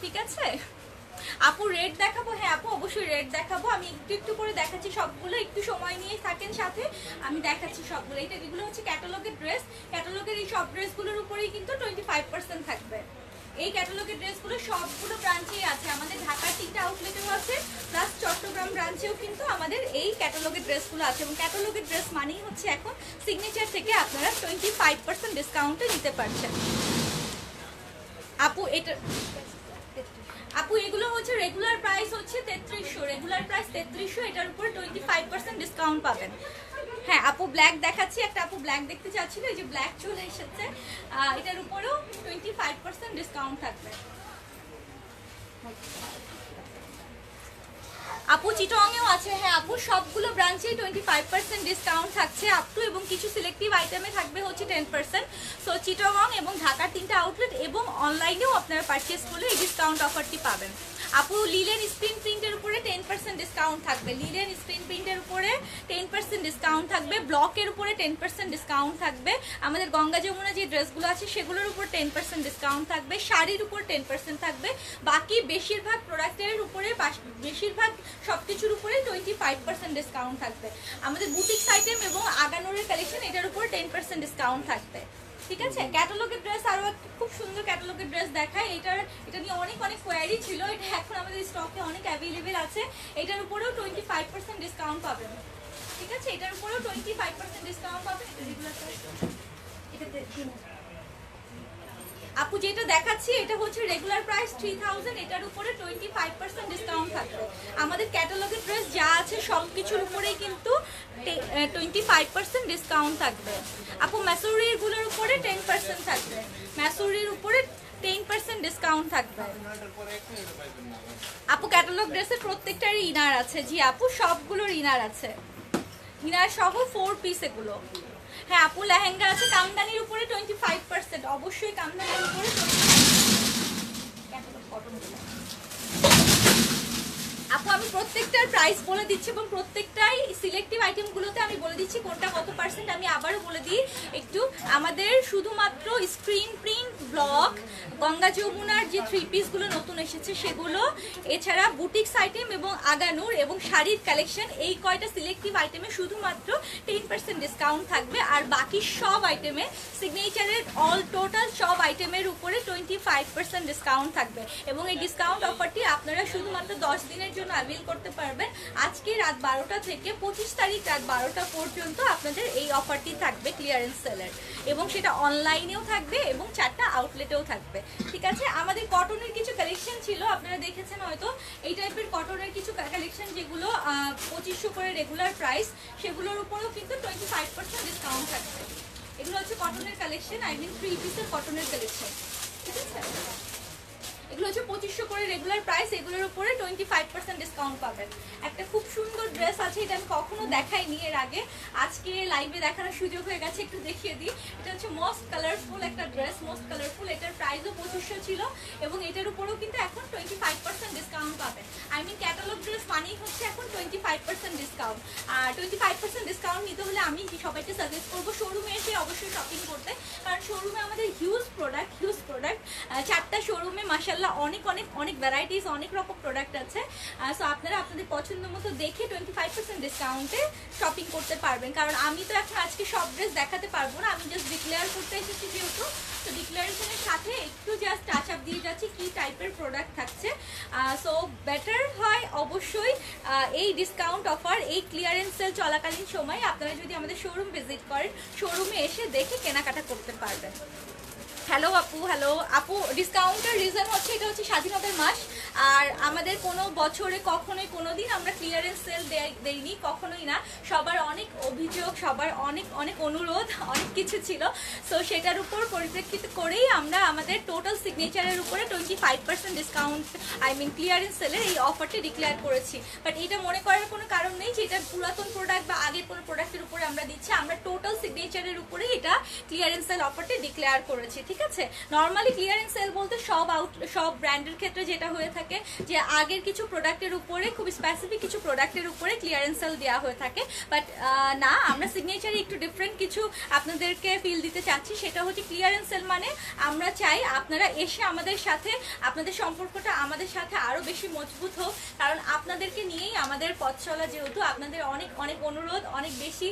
ঠিক আছে? আপু রেট দেখাবো? হ্যাঁ আপু অবশ্যই রেট দেখাবো, আমি একটু একটু করে দেখাচ্ছি সবগুলো, একটু সময় নিয়ে থাকেন সাথে, আমি দেখাচ্ছি সবগুলো। এগুলো হচ্ছে ক্যাটালগের ড্রেস, ক্যাটালগের এই সব ড্রেসগুলোর উপরেই কিন্তু 25% থাকবে। এই ক্যাটালগের ড্রেসগুলো সবগুলো ব্রাঞ্চেই আছে, আমাদের ঢাকার 3টা আউটলেটেও আছে, প্লাস চট্টগ্রাম ব্রাঞ্চেও কিন্তু আমাদের এই ক্যাটালগের ড্রেসগুলো আছে। এবং ক্যাটালগের ড্রেস মানেই হচ্ছে এখন সিগনেচার থেকে আপনারা 25% ডিসকাউন্টে নিতে পারছেন। আপু আপু এগুলো হচ্ছে রেগুলার প্রাইস হচ্ছে 3300, রেগুলার প্রাইস 3300, এটার উপরে 25% ডিসকাউন্ট পাবেন। হ্যাঁ আপু ব্ল্যাক দেখাচ্ছি, একটা আপু ব্ল্যাক দেখতে চাচ্ছিল, এই যে ব্ল্যাক চলে এসেছে, এটার উপরেও 25% ডিসকাউন্ট থাকবে। আপু চিটংয়েও আছে, হ্যাঁ আপু সবগুলো ব্রাঞ্চেই 25% ডিসকাউন্ট থাকছে আপ টু, এবং কিছু সিলেক্টিভ আইটেমে থাকবে হচ্ছে 10%। সো চিটং এবং ঢাকার 3টা আউটলেট এবং অনলাইনেও আপনারা পারচেস করলে এই ডিসকাউন্ট অফারটি পাবেন। আপু লিলেন স্ক্রিন প্রিন্টের উপরে 10% ডিসকাউন্ট থাকবে, লিলেন স্ক্রিন প্রিন্টের উপরে 10% ডিসকাউন্ট থাকবে, ব্লকের উপরে 10% ডিসকাউন্ট থাকবে, আমাদের গঙ্গা যমুনা যে ড্রেসগুলো আছে সেগুলোর উপর 10% ডিসকাউন্ট থাকবে, শাড়ির উপর 10% থাকবে, বাকি বেশিরভাগ প্রোডাক্টের উপরে বেশিরভাগ সবকিছুর উপরে 25% ডিসকাউন্ট থাকবে। আমাদের বুটিক্স আইটেম এবং আগানোরের কালেকশন এটার উপর 10% ডিসকাউন্ট থাকবে, ঠিক আছে? ক্যাটালগের ড্রেস আরও খুব সুন্দর ক্যাটালগের ড্রেস দেখায়, এটা নিয়ে অনেক কোয়ারি ছিল, এটা এখন আমাদের স্টকে অনেক অ্যাভেলেবেল আছে। এটার উপরেও 25% ডিসকাউন্ট পাবেন, ঠিক আছে? এটার উপরেও 25% ডিসকাউন্ট পাবেন। আপু যেটা দেখাচ্ছি এটা হচ্ছে রেগুলার প্রাইস 3000, এটার উপরে 25% ডিসকাউন্ট থাকবে। আমাদের ক্যাটালগের ড্রেস যা আছে সব কিছুর উপরেই কিন্তু 25% ডিসকাউন্ট থাকবে। আপু ম্যাসুরিগুলোর উপরে 10% থাকবে, ম্যাসুরির উপরে 10% ডিসকাউন্ট থাকবে। আপু ক্যাটালগ ড্রেসের প্রত্যেকটারই ইনার আছে, জি আপু সবগুলোর ইনার আছে, ইনার সহ 4 পিস এগুলো। হ্যাঁ আপু লেহেঙ্গা আছে কামদানির উপরে 25%, অবশ্যই কামদানির উপরে 25%। আপু আমি প্রত্যেকটার প্রাইস বলে দিচ্ছি এবং প্রত্যেকটাই সিলেক্টিভ আইটেমগুলোতে আমি বলে দিচ্ছি কোনটা কত পার্সেন্ট। আমি আবারও বলে দিই একটু, আমাদের শুধুমাত্র স্ক্রিন প্রিন্ট ব্লক, গঙ্গা যমুনার যে 3 পিসগুলো নতুন এসেছে সেগুলো, এছাড়া বুটিক্স আইটেম এবং আগানুর এবং শাড়ির কালেকশন, এই কয়টা সিলেক্টিভ আইটেমে শুধুমাত্র 10% ডিসকাউন্ট থাকবে, আর বাকি সব আইটেমে সিগনেচারের অল টোটাল সব আইটেমের উপরে 25% ডিসকাউন্ট থাকবে। এবং এই ডিসকাউন্ট অফারটি আপনারা শুধুমাত্র 10 দিনের জন্য অ্যাভেল করতে পারবেন। আজকে রাত 12টা থেকে 25 তারিখ রাত 12টা পর্যন্ত আপনাদের এই অফারটি থাকবে ক্লিয়ারেন্স সেলের, এবং সেটা অনলাইনেও থাকবে এবং 4টা আউটলেটেও থাকবে, ঠিক আছে? আমাদের কটনের কিছু কালেকশন ছিল, আপনারা দেখেছেন হয়তো, এই টাইপের কটনের কিছু কালেকশন যেগুলো 2500 করে রেগুলার প্রাইস, সেগুলোর উপরেও কিন্তু 25% ডিসকাউন্ট থাকবে। এগুলো হচ্ছে কটনের কালেকশন, আই মিন 3 পিসের কটনের কালেকশন, ঠিক আছে? এগুলো হচ্ছে 2500 করে রেগুলার প্রাইস, এগুলোর উপরে 25% ডিসকাউন্ট পাবেন। একটা খুব সুন্দর ড্রেস আছে, এটা আমি কখনো দেখাইনি এর আগে, আজকে লাইভে দেখানোর সুযোগ হয়ে গেছে, একটু দেখিয়ে দিই। এটা হচ্ছে মোস্ট কালারফুল একটা ড্রেস, মোস্ট কালারফুল। এটার প্রাইসও 2500 ছিল এবং এটার উপরেও কিন্তু এখন 25% ডিসকাউন্ট পাবেন। আই মিন ক্যাটালগ ড্রেস মানেই হচ্ছে এখন 25% ডিসকাউন্ট। আর 25% ডিসকাউন্ট নিতে হলে আমি সবাইকে সাজেস্ট করবো শোরুমে এসে অবশ্যই শপিং করতে, কারণ শোরুমে আমাদের হিউজ প্রোডাক্ট, 4টা শোরুমে মাশাআল্লাহ অনেক অনেক অনেক ভ্যারাইটিস, অনেক রকম প্রোডাক্ট আছে। সো আপনারা আপনাদের পছন্দ মতো দেখে 25% ডিসকাউন্টে শপিং করতে পারবেন। কারণ আমি তো এখন আজকে সব ড্রেস দেখাতে পারবো না, আমি জাস্ট ডিক্লেয়ার করতে এসেছি যেহেতু, তো ডিক্লারেশনের সাথে একটু জাস্ট টাচ আপ দিয়ে যাচ্ছি কি টাইপের প্রোডাক্ট থাকছে। সো বেটার হয় অবশ্যই এই ডিসকাউন্ট অফার, এই ক্লিয়ারেন্স সেল চলাকালীন সময় আপনারা যদি আমাদের শোরুম ভিজিট করেন, শোরুমে এসে দেখে কেনাকাটা করতে পারবেন। হ্যালো আপু, হ্যালো আপু। ডিসকাউন্টের রিজন হচ্ছে এটা হচ্ছে স্বাধীনতার মাস, আর আমাদের কোনো বছরে কখনোই কোনো দিন আমরা ক্লিয়ারেন্স সেল দেইনি, কখনোই না। সবার অনেক অভিযোগ, সবার অনেক অনেক অনুরোধ, অনেক কিছু ছিল। সো সেটার উপর পরিপ্রেক্ষিত করেই আমরা আমাদের টোটাল সিগনেচারের উপরে 25% ডিসকাউন্ট, আই মিন ক্লিয়ারেন্স সেলের এই অফারটি ডিক্লেয়ার করেছি। বাট এটা মনে করার কোনো কারণ নেই যে এটা পুরাতন প্রোডাক্ট বা আগের কোনো প্রোডাক্টের উপরে আমরা দিচ্ছি, আমরা টোটাল সিগনেচারের উপরে এটা ক্লিয়ারেন্স সেল অফারটি ডিক্লেয়ার করেছি, ঠিক আছে। নর্মালি ক্লিয়ারেন্স সেল বলতে সব ব্র্যান্ডের ক্ষেত্রে যেটা হয়ে থাকে যে আগের কিছু প্রোডাক্টের উপরে, খুব স্পেসিফিক কিছু প্রোডাক্টের উপরে ক্লিয়ারেন্স সেল দেওয়া হয়ে থাকে। বাট না, আমরা সিগনেচারে একটু ডিফারেন্ট কিছু আপনাদেরকে ফিল দিতে চাচ্ছি। সেটা হচ্ছে ক্লিয়ারেন্স সেল মানে আমরা চাই আপনারা এসে আমাদের সাথে, আপনাদের সম্পর্কটা আমাদের সাথে আরো বেশি মজবুত হোক, কারণ আপনাদেরকে নিয়েই আমাদের পথ চলা, যেহেতু আপনাদের অনেক অনেক অনুরোধ, অনেক বেশি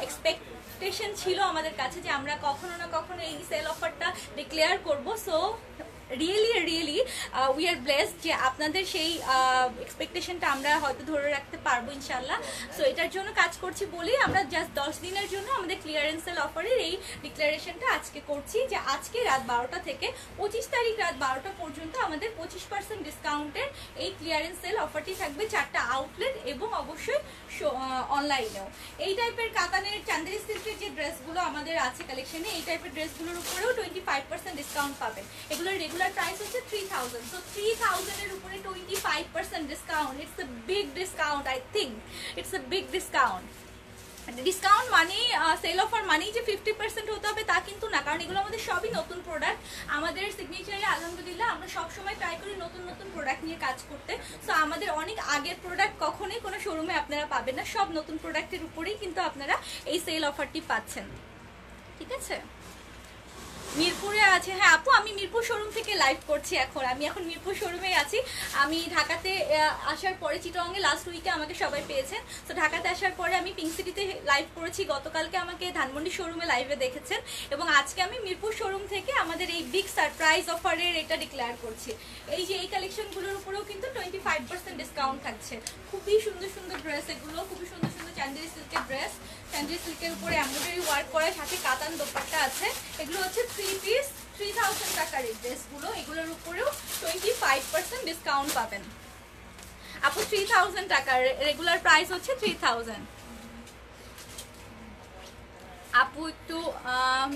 এক্সপেকটেশন ছিল আমাদের কাছে যে আমরা কখনো না কখনো এই সেল অফারটা ডিক্লেয়ার করবো। So really we are blessed যে আপনাদের সেই এক্সপেকটেশনটা আমরা হয়তো ধরে রাখতে পারবো ইনশাল্লাহ। সো এটার জন্য কাজ করছি বলেই আমরা জাস্ট 10 দিনের জন্য আমাদের ক্লিয়ারেন্স সেল অফারের এই ডিক্লারেশনটা আজকে করছি, যে আজকে রাত 12টা থেকে 25 তারিখ রাত 12টা পর্যন্ত আমাদের 25% ডিসকাউন্টের এই ক্লিয়ারেন্স সেল অফারটি থাকবে 4টা আউটলেট এবং অবশ্যই অনলাইনেও। এই টাইপের কাতানের চান্দেরি সিল্কের যে ড্রেসগুলো আমাদের আছে কালেকশনে, এই টাইপের ড্রেসগুলোর উপরেও 25% ডিসকাউন্ট পাবেন। এগুলোর রেগুলার প্রাইস হচ্ছে 3000, সো 3000 এর উপরে 25% discount, it's a big discount. I think it's a big discount. Discount মানে সেল অফার মানেই যে 50% হতে হবে তা কিন্তু না, কারণ এগুলো আমাদের সবই নতুন প্রোডাক্ট। আমাদের সিগনেচারে আলহামদুলিল্লাহ আমরা সবসময় ট্রাই করি নতুন নতুন প্রোডাক্ট নিয়ে কাজ করতে। সো আমাদের অনেক আগের প্রোডাক্ট কখনোই কোনো শোরুমে আপনারা পাবেন না, সব নতুন প্রোডাক্টের উপরেই কিন্তু আপনারা এই সেল অফারটি পাচ্ছেন, ঠিক আছে। মিরপুরে আছে, হ্যাঁ আপু আমি মিরপুর শোরুম থেকে লাইভ করছি এখন, আমি এখন মিরপুর শোরুমে আছি। আমি ঢাকাতে আসার পরে, চিটাগংয়ে লাস্ট উইকে আমাকে সবাই পেয়েছেন, তো ঢাকাতে আসার পরে আমি পিঙ্ক সিটিতে লাইভ করেছি, গতকালকে আমাকে ধানমন্ডি শোরুমে লাইভে দেখেছেন, এবং আজকে আমি মিরপুর শোরুম থেকে আমাদের এই বিগ সারপ্রাইজ অফারের এটা ডিক্লেয়ার করছি। এই যে এই কালেকশনগুলোর উপরেও কিন্তু 25% ডিসকাউন্ট থাকছে। খুবই সুন্দর সুন্দর ড্রেস, এগুলো খুবই সুন্দর সুন্দর চান্দেরি সিল্কের ড্রেস, চান্দেরি সিল্কের উপরে এমব্রয়ডারি ওয়ার্ক করার সাথে কাতান দোপাট্টা আছে। এগুলো হচ্ছে 3 পিস 3000 টাকার এই ড্রেসগুলো, এগুলোর উপরেও 25% ডিসকাউন্ট পাবেন। আপু 3000 টাকার রেগুলার প্রাইস হচ্ছে 3000। আপু একটু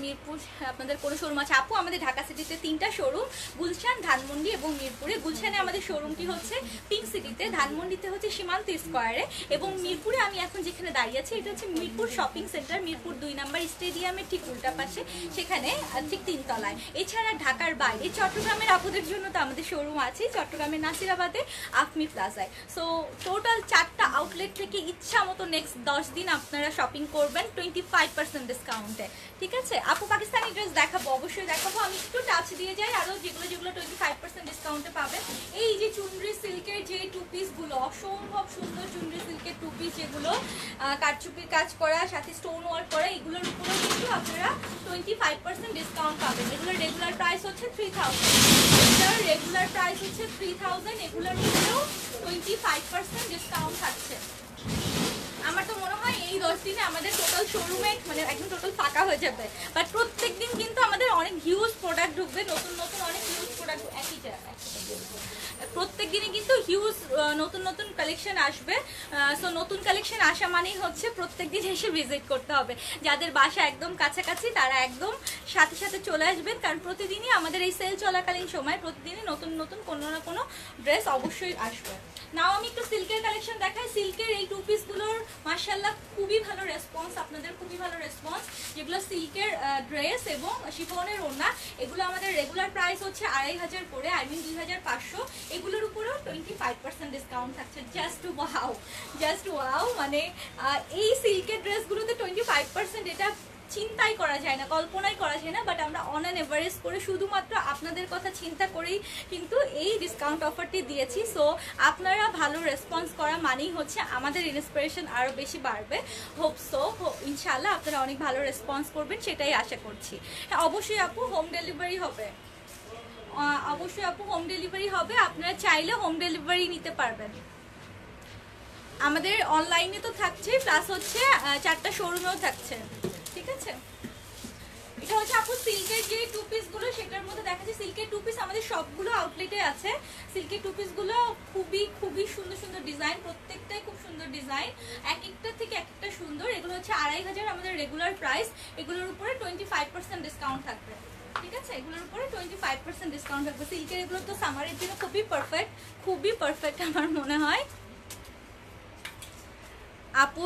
মিরপুর আপনাদের কোনো শোরুম আছে? আপু আমাদের ঢাকা সিটিতে 3টা শোরুম, গুলশান, ধানমন্ডি এবং মিরপুরে। গুলশানে আমাদের শোরুমটি হচ্ছে পিঙ্ক সিটিতে, ধানমন্ডিতে হচ্ছে সীমান্ত স্কোয়ারে, এবং মিরপুরে আমি এখন যেখানে দাঁড়িয়ে আছি এটা হচ্ছে মিরপুর শপিং সেন্টার, মিরপুর 2 নম্বর স্টেডিয়ামের ঠিক উল্টা পাশে, সেখানে ঠিক 3 তলায়। এছাড়া ঢাকার বাইরে চট্টগ্রামের আপুদের জন্য তো আমাদের শোরুম আছে, চট্টগ্রামের নাসিরাবাদে আফমি প্লাজায়। সো টোটাল 4টা আউটলেট থেকে ইচ্ছা মতো নেক্সট 10 দিন আপনারা শপিং করবেন 25% ডিসকাউন্টে, ঠিক আছে। আপু পাকিস্তানি ড্রেস দেখাবো, অবশ্যই দেখাবো। আমি একটু টাচ দিয়ে যাই আরো যেগুলো 25% ডিসকাউন্টে পাবেন। এই যে চুনরি সিল্কের যে টু পিসগুলো, অসম্ভব সুন্দর চুনরি সিল্কের টু পিস, যেগুলো কারচুপির কাজ করা সাথে স্টোন ওয়ার্ক করা, এগুলোর উপরেও কিন্তু আপনারা 25% ডিসকাউন্ট পাবেন। এগুলোর রেগুলার প্রাইস হচ্ছে 3000, এগুলোর রেগুলার প্রাইস হচ্ছে 3000, এগুলোর উপরেও 25% ডিসকাউন্ট থাকছে। আমার তো মনে হয় এই 10 দিনে আমাদের টোটাল শোরুমে মানে একদম টোটাল ফাঁকা হয়ে যাবে, বাট প্রত্যেক দিন কিন্তু আমাদের অনেক হিউজ প্রোডাক্ট ঢুকবে, নতুন নতুন অনেক হিউজ প্রোডাক্ট প্রত্যেক দিনে কিন্তু হিউজ নতুন নতুন কালেকশন আসবে। সো নতুন কালেকশন আসা মানেই হচ্ছে প্রত্যেক দিন এসে ভিজিট করতে হবে। যাদের বাসা একদম কাছাকাছি তারা একদম সাথে সাথে চলে আসবেন, কারণ প্রতিদিনই আমাদের এই সেল চলাকালীন সময় প্রতিদিনই নতুন নতুন কোনো না কোনো ড্রেস অবশ্যই আসবে। নাও আমি একটু সিল্কের কালেকশন দেখাই। সিল্কের এই 2 পিসগুলোর মাশাআল্লাহ খুবই ভালো রেসপন্স, আপনাদের খুবই ভালো রেসপন্স। যেগুলো সিল্কের ড্রেস এবং শিফনের ওড়না, এগুলো আমাদের রেগুলার প্রাইস হচ্ছে 2500 করে, আই মিন 2500। এগুলোর উপরেও 25% ডিসকাউন্ট থাকছে। জাস্ট ওয়াও, মানে এই সিল্কের ড্রেসগুলোতে 25%, এটা চিন্তাই করা যায় না, কল্পনাই করা যায় না। বাট আমরা অন অ্যান এভারেজ করে শুধুমাত্র আপনাদের কথা চিন্তা করেই কিন্তু এই ডিসকাউন্ট অফারটি দিয়েছি। সো আপনারা ভালো রেসপন্স করা মানেই হচ্ছে আমাদের ইন্সপিরেশন আরও বেশি বাড়বে। হোপ সো, ইনশাআল্লাহ আপনারা অনেক ভালো রেসপন্স করবেন, সেটাই আশা করছি। হ্যাঁ অবশ্যই আপু হোম ডেলিভারি হবে, অবশ্যই আপু হোম ডেলিভারি হবে। আপনারা চাইলে হোম ডেলিভারি নিতে পারবেন। আমাদের অনলাইনে তো থাকছে, প্লাস হচ্ছে 4টা শোরুমেও থাকছে। ঠিক আছে, এটা হচ্ছে আপু সিল্কের যে 2 পিসগুলো, সেটার মধ্যে দেখাচ্ছি সিল্কের 2 পিস আমাদের সবগুলো আউটলেটে আছে। সিল্কের 2 পিসগুলো খুবই সুন্দর সুন্দর ডিজাইন, প্রত্যেকটাই খুব সুন্দর ডিজাইন, এক একটা থেকে এক একটা সুন্দর। এগুলো হচ্ছে 2500 আমাদের রেগুলার প্রাইস, এগুলোর উপরে 25% ডিসকাউন্ট থাকবে। ঠিক আছে, এগুলোর উপরে 25% ডিসকাউন্ট থাকবে। সিল্কের এগুলো তো সামারের জন্য খুবই পারফেক্ট আমার মনে হয়। আপু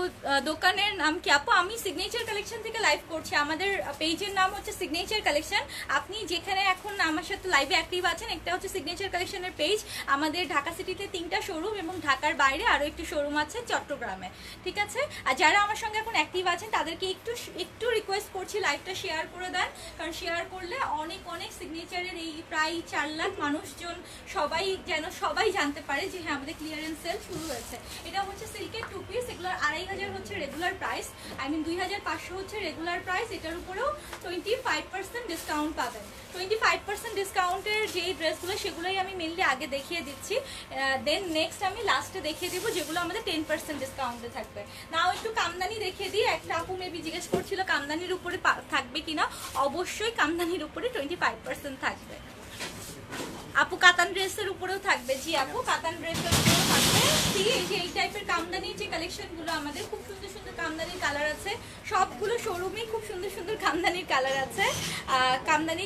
দোকানের নাম কি? আপু আমি সিগনেচার কালেকশন থেকে লাইভ করছি, আমাদের পেজের নাম হচ্ছে সিগনেচার কালেকশন। আপনি যেখানে এখন আমার সাথে লাইভে অ্যাক্টিভ আছেন, একটা হচ্ছে সিগনেচার কালেকশনের পেজ। আমাদের ঢাকা সিটিতে 3টা শোরুম এবং ঢাকার বাইরে আরও একটি শোরুম আছে চট্টগ্রামে। ঠিক আছে, আর যারা আমার সঙ্গে এখন অ্যাক্টিভ আছেন তাদেরকে একটু রিকোয়েস্ট করছি লাইভটা শেয়ার করে দেন, কারণ শেয়ার করলে অনেক সিগনেচারের এই প্রায় 4 লাখ মানুষজন সবাই জানতে পারে যে হ্যাঁ আমাদের ক্লিয়ারেন্স সেল শুরু হয়েছে। এটা হচ্ছে সিল্কের 2 পিস, এগুলোর 2500 হচ্ছে রেগুলার প্রাইস, আই মিন 2500 হচ্ছে রেগুলার প্রাইস। এটার উপরেও 25% ডিসকাউন্ট পাবেন। 25% ডিসকাউন্টের যেই ড্রেসগুলো সেগুলোই আমি মেনলি আগে দেখিয়ে দিচ্ছি, দেন নেক্সট আমি লাস্টে দেখিয়ে দিব যেগুলো আমাদের 10% ডিসকাউন্টে থাকবে। নাও একটু কামদানি দেখিয়ে দিই। একটা আপু মেবি জিজ্ঞেস করছিল কামদানির উপরে থাকবে কিনা। অবশ্যই কামদানির উপরে 25% থাকবে। আপু কাতান ড্রেসের উপরেও থাকবে। জি আপু কাতান ড্রেসের উপরেও থাকবে। এই যে এই টাইপের কামদানির যে কালেকশনগুলো আমাদের খুব সুন্দর সুন্দর কামদানির কালার আছে, সবগুলো শোরুমেই খুব সুন্দর সুন্দর কামদানির কালার আছে। কামদানি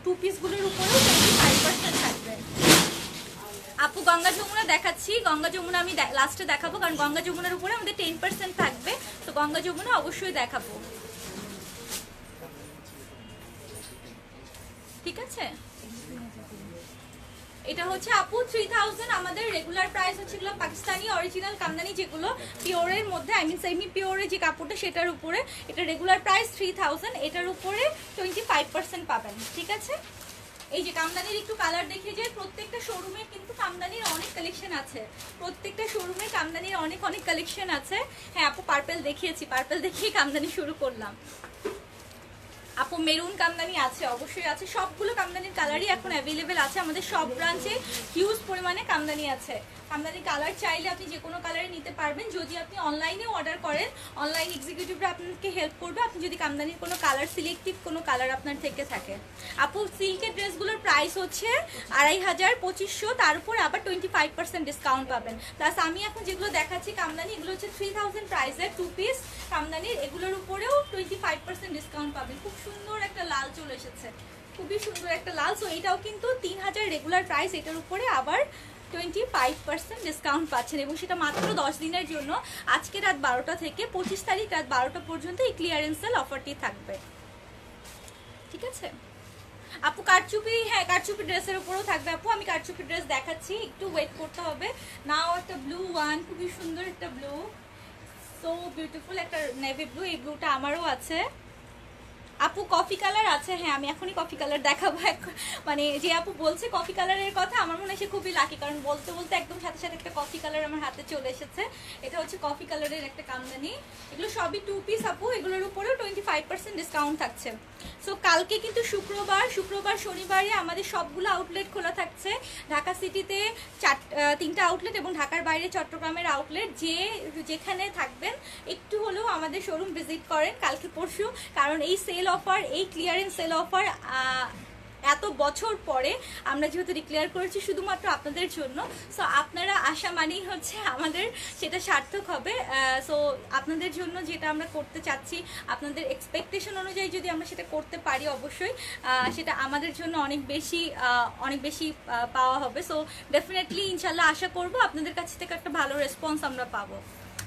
2 পিসগুলোর উপরেও 25% থাকবে। আপু গঙ্গা যমুনা দেখাচ্ছি, গঙ্গা যমুনা আমি লাস্টে দেখাবো, কারণ গঙ্গা যমুনার উপরে আমাদের 10% থাকবে। তো গঙ্গা যমুনা অবশ্যই দেখাবো। ঠিক আছে, এটা হচ্ছে আপু 3000 আমাদের রেগুলার প্রাইস হচ্ছে। এগুলো পাকিস্তানি অরিজিনাল কামদানি, যেগুলো পিওরের মধ্যে, আই মিন সেমি পিওরের যে কাপড়টা সেটার উপরে। এটা রেগুলার প্রাইস 3000, এটার উপরে 25% পাবেন। ঠিক আছে, এই যে কামদানির একটু কালার দেখে যায়। প্রত্যেকটা শোরুমে কিন্তু কামদানির অনেক কালেকশন আছে, প্রত্যেকটা শোরুমে কামদানির অনেক কালেকশন আছে। হ্যাঁ আপু পার্পেল দেখিয়েছি, পার্পেল দেখিয়ে কামদানি শুরু করলাম। আপু মেরুন কামদানি আছে, অবশ্যই আছে। সবগুলো কামদানির কালারই এখন অ্যাভেলেবেল আছে আমাদের সব ব্রাঞ্চে, হিউজ পরিমাণে কামদানি আছে। কামদানি কালার চাইলে আপনি যে কোনো কালারে নিতে পারবেন। যদি আপনি অনলাইনে অর্ডার করেন, অনলাইন এক্সিকিউটিভরা আপনাকে হেল্প করবে, আপনি যদি কামদানির কোনো কালার সিলেক্টিভ কোনো কালার আপনার থেকে থাকে। আপু সিল্কের ড্রেসগুলোর প্রাইস হচ্ছে 2500, 2500, তার উপর আবার 25% ডিসকাউন্ট পাবেন। প্লাস আমি এখন যেগুলো দেখাচ্ছি কামদানি, এগুলো হচ্ছে 3000 প্রাইসের 2 পিস কামদানির, এগুলোর উপরেও 25% ডিসকাউন্ট পাবেন। খুব সুন্দর একটা লাল চলে এসেছে, খুবই সুন্দর একটা লাল। সো এটাও কিন্তু 3000 রেগুলার প্রাইস, এটার উপরে আবার 25% ডিসকাউন্ট পাচ্ছেন, এবং সেটা মাত্র 10 দিনের জন্য। আজকে রাত 12টা থেকে 25 তারিখ রাত 12টা পর্যন্ত এই ক্লিয়ারেন্স সেল অফারটি থাকবে। ঠিক আছে আপু কারচুপি, হ্যাঁ কারচুপি ড্রেসের উপরেও থাকবে। আপু আমি কারচুপি ড্রেস দেখাচ্ছি, একটু ওয়েট করতে হবে। নাও একটা ব্লু ওয়ান, খুবই সুন্দর একটা ব্লু, সো বিউটিফুল একটা নেভি ব্লু। এই ব্লুটা আমারও আছে। আপু কফি কালার আছে, হ্যাঁ আমি এখনই কফি কালার দেখাবো। মানে যে আপু বলছে কফি কালারের কথা, আমার মনে হয় সে খুবই লাকি, কারণ বলতে বলতে একদম সাথে সাথে একটা কফি কালার আমার হাতে চলে এসেছে। এটা হচ্ছে কফি কালারের একটা কামদানি, এগুলো সবই 2 পিস আপু, এগুলোর উপরেও 25% ডিসকাউন্ট থাকছে। সো কালকে কিন্তু শুক্রবার শনিবারে আমাদের সবগুলো আউটলেট খোলা থাকছে। ঢাকা সিটিতে 3টা আউটলেট এবং ঢাকার বাইরে চট্টগ্রামের আউটলেট যেখানে থাকবেন একটু হলেও আমাদের শোরুম ভিজিট করেন কালকে পরশু, কারণ এই সেল অফার, এই ক্লিয়ারেন্স সেল অফার এত বছর পরে আমরা যেহেতু ডিক্লেয়ার করেছি শুধুমাত্র আপনাদের জন্য, সো আপনারা আসা মানেই হচ্ছে আমাদের সেটা সার্থক হবে। সো আপনাদের জন্য যেটা আমরা করতে চাচ্ছি, আপনাদের এক্সপেকটেশন অনুযায়ী যদি আমরা সেটা করতে পারি, অবশ্যই সেটা আমাদের জন্য অনেক বেশি পাওয়া হবে। সো ডেফিনেটলি ইনশাল্লাহ আশা করব আপনাদের কাছ থেকে একটা ভালো রেসপন্স আমরা পাবো।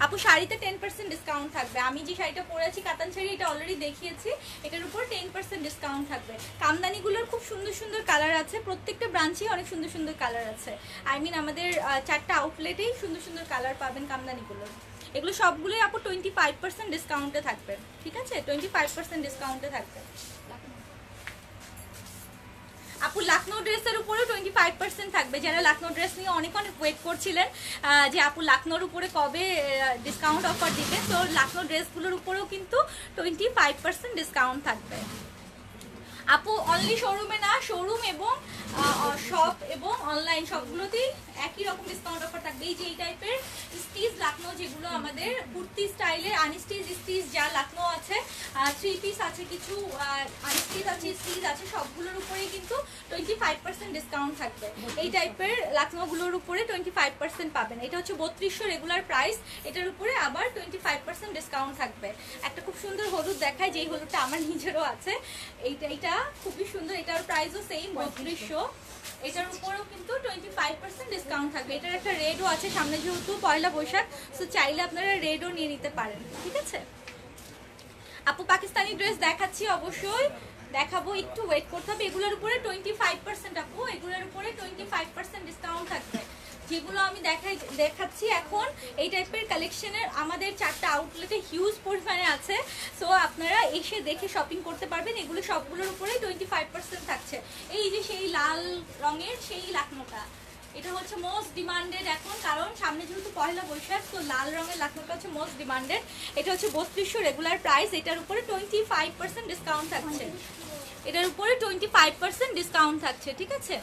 আপু শাড়িতে 10% ডিসকাউন্ট থাকবে। আমি যে শাড়িটা পরে আছি কাতান শাড়ি, এটা অলরেডি দেখিয়েছি, এটার উপর 10% ডিসকাউন্ট থাকবে। কামদানিগুলোর খুব সুন্দর সুন্দর কালার আছে, প্রত্যেকটা ব্রাঞ্চেই অনেক সুন্দর সুন্দর কালার আছে। আই মিন আমাদের 4টা আউটলেটেই সুন্দর সুন্দর কালার পাবেন কামদানিগুলোর। এগুলো সবগুলোই আপু 25% ডিসকাউন্টে থাকবে, ঠিক আছে? 25% ডিসকাউন্টে থাকবে। আপু লাখনৌ ড্রেসের উপরেও 25% থাকবে। যারা লাখনৌ ড্রেস নিয়ে অনেক ওয়েট করছিলেন যে আপু লাখনৌর উপরে কবে ডিসকাউন্ট অফার দিবে, তো লাখনৌ ড্রেসগুলোর উপরেও কিন্তু 25% ডিসকাউন্ট থাকবে। আপু অনলি শোরুমে না, শোরুম এবং শপ এবং অনলাইন সবগুলোতেই একই রকম ডিসকাউন্ট অফার থাকবে। এই যে এই টাইপের স্টিচ লাখনৌ, যেগুলো আমাদের কুর্তি স্টাইলের আনস্টিচ স্টিচ যা লাখনৌ আছে, 3 পিস আছে, কিছু আনস্টিচ আছে, স্টিচ আছে, সবগুলোর উপরেই কিন্তু 25% ডিসকাউন্ট থাকবে। এই টাইপের লাখনৌগুলোর উপরে 25% পাবেন। এটা হচ্ছে 3200 রেগুলার প্রাইস, এটার উপরে আবার 25% ডিসকাউন্ট থাকবে। একটা খুব সুন্দর হলুদ দেখায়, যেই হলুদটা আমার নিজেরও আছে, এইটা খুবই সুন্দর, এটার প্রাইসও সেম 3200। এটার উপরেও কিন্তু 25% ডিসকাউন্ট থাকবে। এটার একটা রেডও আছে, সামনে যেহেতু পয়লা বৈশাখ, সো চাইলে আপনারা রেডও নিয়ে নিতে পারেন, ঠিক আছে? আপু পাকিস্তানি ড্রেস দেখাচ্ছি, অবশ্যই দেখাবো, একটু ওয়েট করতে হবে। এগুলোর উপরে 25% আপু, এগুলোর উপরে 25% ডিসকাউন্ট থাকবে। যেগুলো আমি দেখাচ্ছি এখন, এই টাইপের কালেকশনের আমাদের 4টা আউটলেটে হিউজ পরিমাণে আছে। সো আপনারা এসে দেখে শপিং করতে পারবেন। এগুলো সবগুলোর উপরেই 25% থাকছে। এই যে সেই লাল রঙের সেই লাখনৌটা, এটা হচ্ছে মোস্ট ডিমান্ডেড এখন, কারণ সামনে যেহেতু পয়লা বৈশাখ, তো লাল রঙের লাখনৌটা হচ্ছে মোস্ট ডিমান্ডেড। এটা হচ্ছে 3200 রেগুলার প্রাইস, এটার উপরে 25% ডিসকাউন্ট থাকছে। এটার উপরে 25% ডিসকাউন্ট থাকছে, ঠিক আছে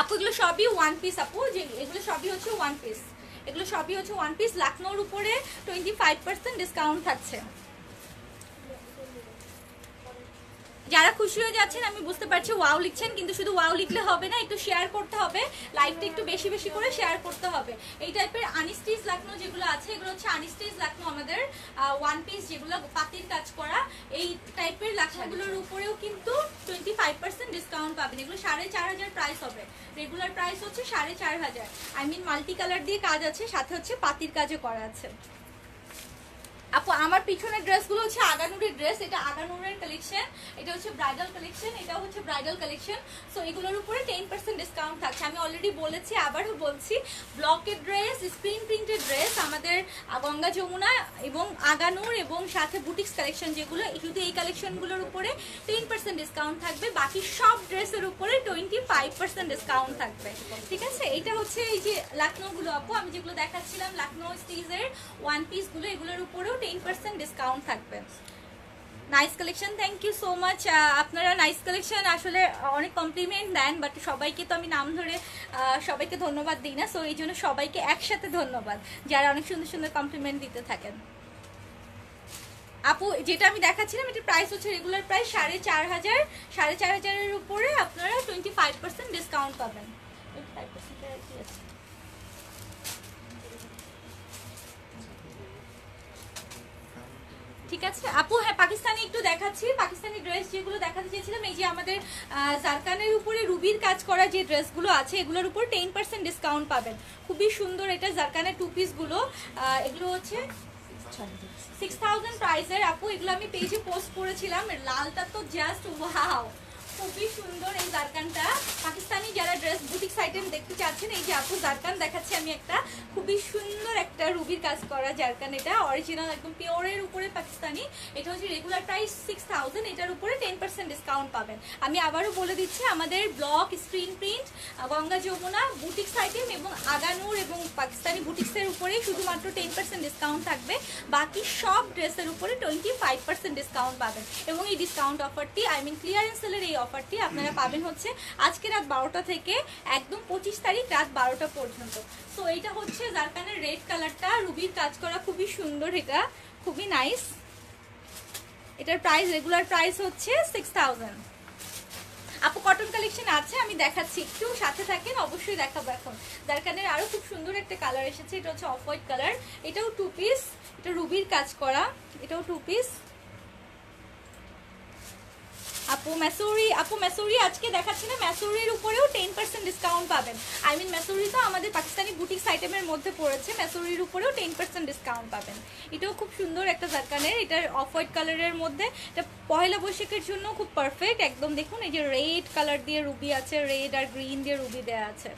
আপু? এগুলো সবই 1 পিস আপু, যে এগুলো সবই হচ্ছে 1 পিস, এগুলো সবই হচ্ছে 1 পিস। লাখনৌর উপরে 25% ডিসকাউন্ট থাকছে। যারা খুশি হয়ে যাচ্ছেন আমি বুঝতে পারছি, ওয়াও লিখছেন, কিন্তু শুধু ওয়াও লিখলে হবে না, একটু শেয়ার করতে হবে, লাইভটা একটু বেশি বেশি করে শেয়ার করতে হবে। এই টাইপের আনস্টিচ লাখনৌ যেগুলো আছে, এগুলো হচ্ছে আনস্টিচ লাখনৌ আমাদের 1 পিস, যেগুলো পাতির কাজ করা। এই টাইপের লাখনৌগুলোর উপরেও কিন্তু 25% ডিসকাউন্ট পাবেন। এগুলো 4500 প্রাইস হবে, রেগুলার প্রাইস হচ্ছে 4500। আই মিন মাল্টি কালার দিয়ে কাজ আছে, সাথে হচ্ছে পাতির কাজও করা আছে। আপু আমার পিছনের ড্রেসগুলো হচ্ছে আগানুরের ড্রেস, এটা আগানুরের কালেকশন, এটা হচ্ছে ব্রাইডাল কালেকশন, এটাও হচ্ছে ব্রাইডাল কালেকশন। সো এগুলোর উপরে 10% ডিসকাউন্ট থাকছে। আমি অলরেডি বলেছি, আবারও বলছি, ব্লকের ড্রেস, স্ক্রিন প্রিন্টেড ড্রেস আমাদের গঙ্গা যমুনা এবং আগানুর এবং সাথে বুটিক্স কালেকশন, যেগুলো শুধু এই কালেকশনগুলোর উপরে 10% ডিসকাউন্ট থাকবে। বাকি সব ড্রেসের উপরে 25% ডিসকাউন্ট থাকবে, ঠিক আছে? এটা হচ্ছে এই যে লাখনৌগুলো আপু, আমি যেগুলো দেখাচ্ছিলাম লাখনৌ স্টিচের 1 পিসগুলো, এগুলোর উপরেও 10% ডিসকাউন্ট থাকবে। Nice collection, thank you so much. আপনারা নাইস কালেকশন আসলে অনেক কমপ্লিমেন্ট দেন, বাট সবাইকে তো আমি নাম ধরে সবাইকে ধন্যবাদ দিই না, সো এই জন্য সবাইকে একসাথে ধন্যবাদ যারা অনেক সুন্দর সুন্দর কমপ্লিমেন্ট দিতে থাকেন। আপু যেটা আমি দেখাচ্ছিলাম, এটার প্রাইস হচ্ছে রেগুলার প্রাইস 4500, 4500-এর উপরে আপনারা 25% ডিসকাউন্ট পাবেন। 25% কি আছে? ঠিক আছে আপু। হ্যাঁ পাকিস্তানি একটু দেখাচ্ছি, পাকিস্তানি ড্রেস যেগুলো দেখাতে চেয়েছিলাম, এই যে আমাদের জারকানের উপরে রুবির কাজ করা যে ড্রেসগুলো আছে, এগুলোর উপর 10% ডিসকাউন্ট পাবেন। খুবই সুন্দর, এটা জারকানের 2 পিসগুলো, এগুলো হচ্ছে 6000 প্রাইসের আপু। এগুলো আমি পেজে পোস্ট করেছিলাম, লালটা তো জাস্ট ওয়াও, খুবই সুন্দর এই জারকানটা। পাকিস্তানি যারা ড্রেস বুটিক্স আইটেম দেখতে চাচ্ছেন, এই যে আপু জারকান দেখাচ্ছি আমি একটা, খুবই সুন্দর একটা রুবির কাজ করা জারকান, এটা অরিজিনাল একদম পিওরের উপরে পাকিস্তানি। এটা হচ্ছে রেগুলার প্রাইস 6000, এটার উপরে 10% ডিসকাউন্ট পাবেন। আমি আবারও বলে দিচ্ছি, আমাদের block, screen print, Ganga Yamuna, boutiques item এবং আগানুর এবং পাকিস্তানি বুটিক্সের উপরেই শুধুমাত্র 10% ডিসকাউন্ট থাকবে। বাকি সব ড্রেসের উপরে 25% ডিসকাউন্ট পাবেন। এবং এই ডিসকাউন্ট অফারটি, ক্লিয়ারেন্স সেলের এই অফারটি আপনারা পাবেন হচ্ছে আজকে রাত 12টা থেকে একদম 25 তারিখ রাত 12টা পর্যন্ত। সো এইটা হচ্ছে জারকানের রেড কালারটা, রুবির কাজ করা, খুবই সুন্দর, এটা খুবই নাইস। এটার প্রাইস, রেগুলার প্রাইস হচ্ছে 6000। আপু কটন কালেকশন আছে, আমি দেখাচ্ছি, একটু সাথে থাকেন, অবশ্যই দেখাবো। এখন জারকানের আরো খুব সুন্দর একটা কালার এসেছে, এটা হচ্ছে অফ হোয়াইট কালার, এটাও 2 পিস, এটা রুবির কাজ করা, এটাও 2 পিস। আপু ম্যাসুরি আজকে দেখাচ্ছি না, ম্যাসুরির উপরেও 10% ডিসকাউন্ট পাবেন। ম্যাসুরি তো আমাদের পাকিস্তানি বুটিক্স আইটেমের মধ্যে পড়েছে, ম্যাসুরির উপরেও 10% ডিসকাউন্ট পাবেন। এটাও খুব সুন্দর একটা জারকানের, এটার অফ হোয়াইট কালারের মধ্যে, এটা পহেলা বৈশাখের জন্য খুব পারফেক্ট একদম। দেখুন এই যে রেড কালার দিয়ে রুবি আছে, রেড আর গ্রিন দিয়ে রুবি দেওয়া আছে,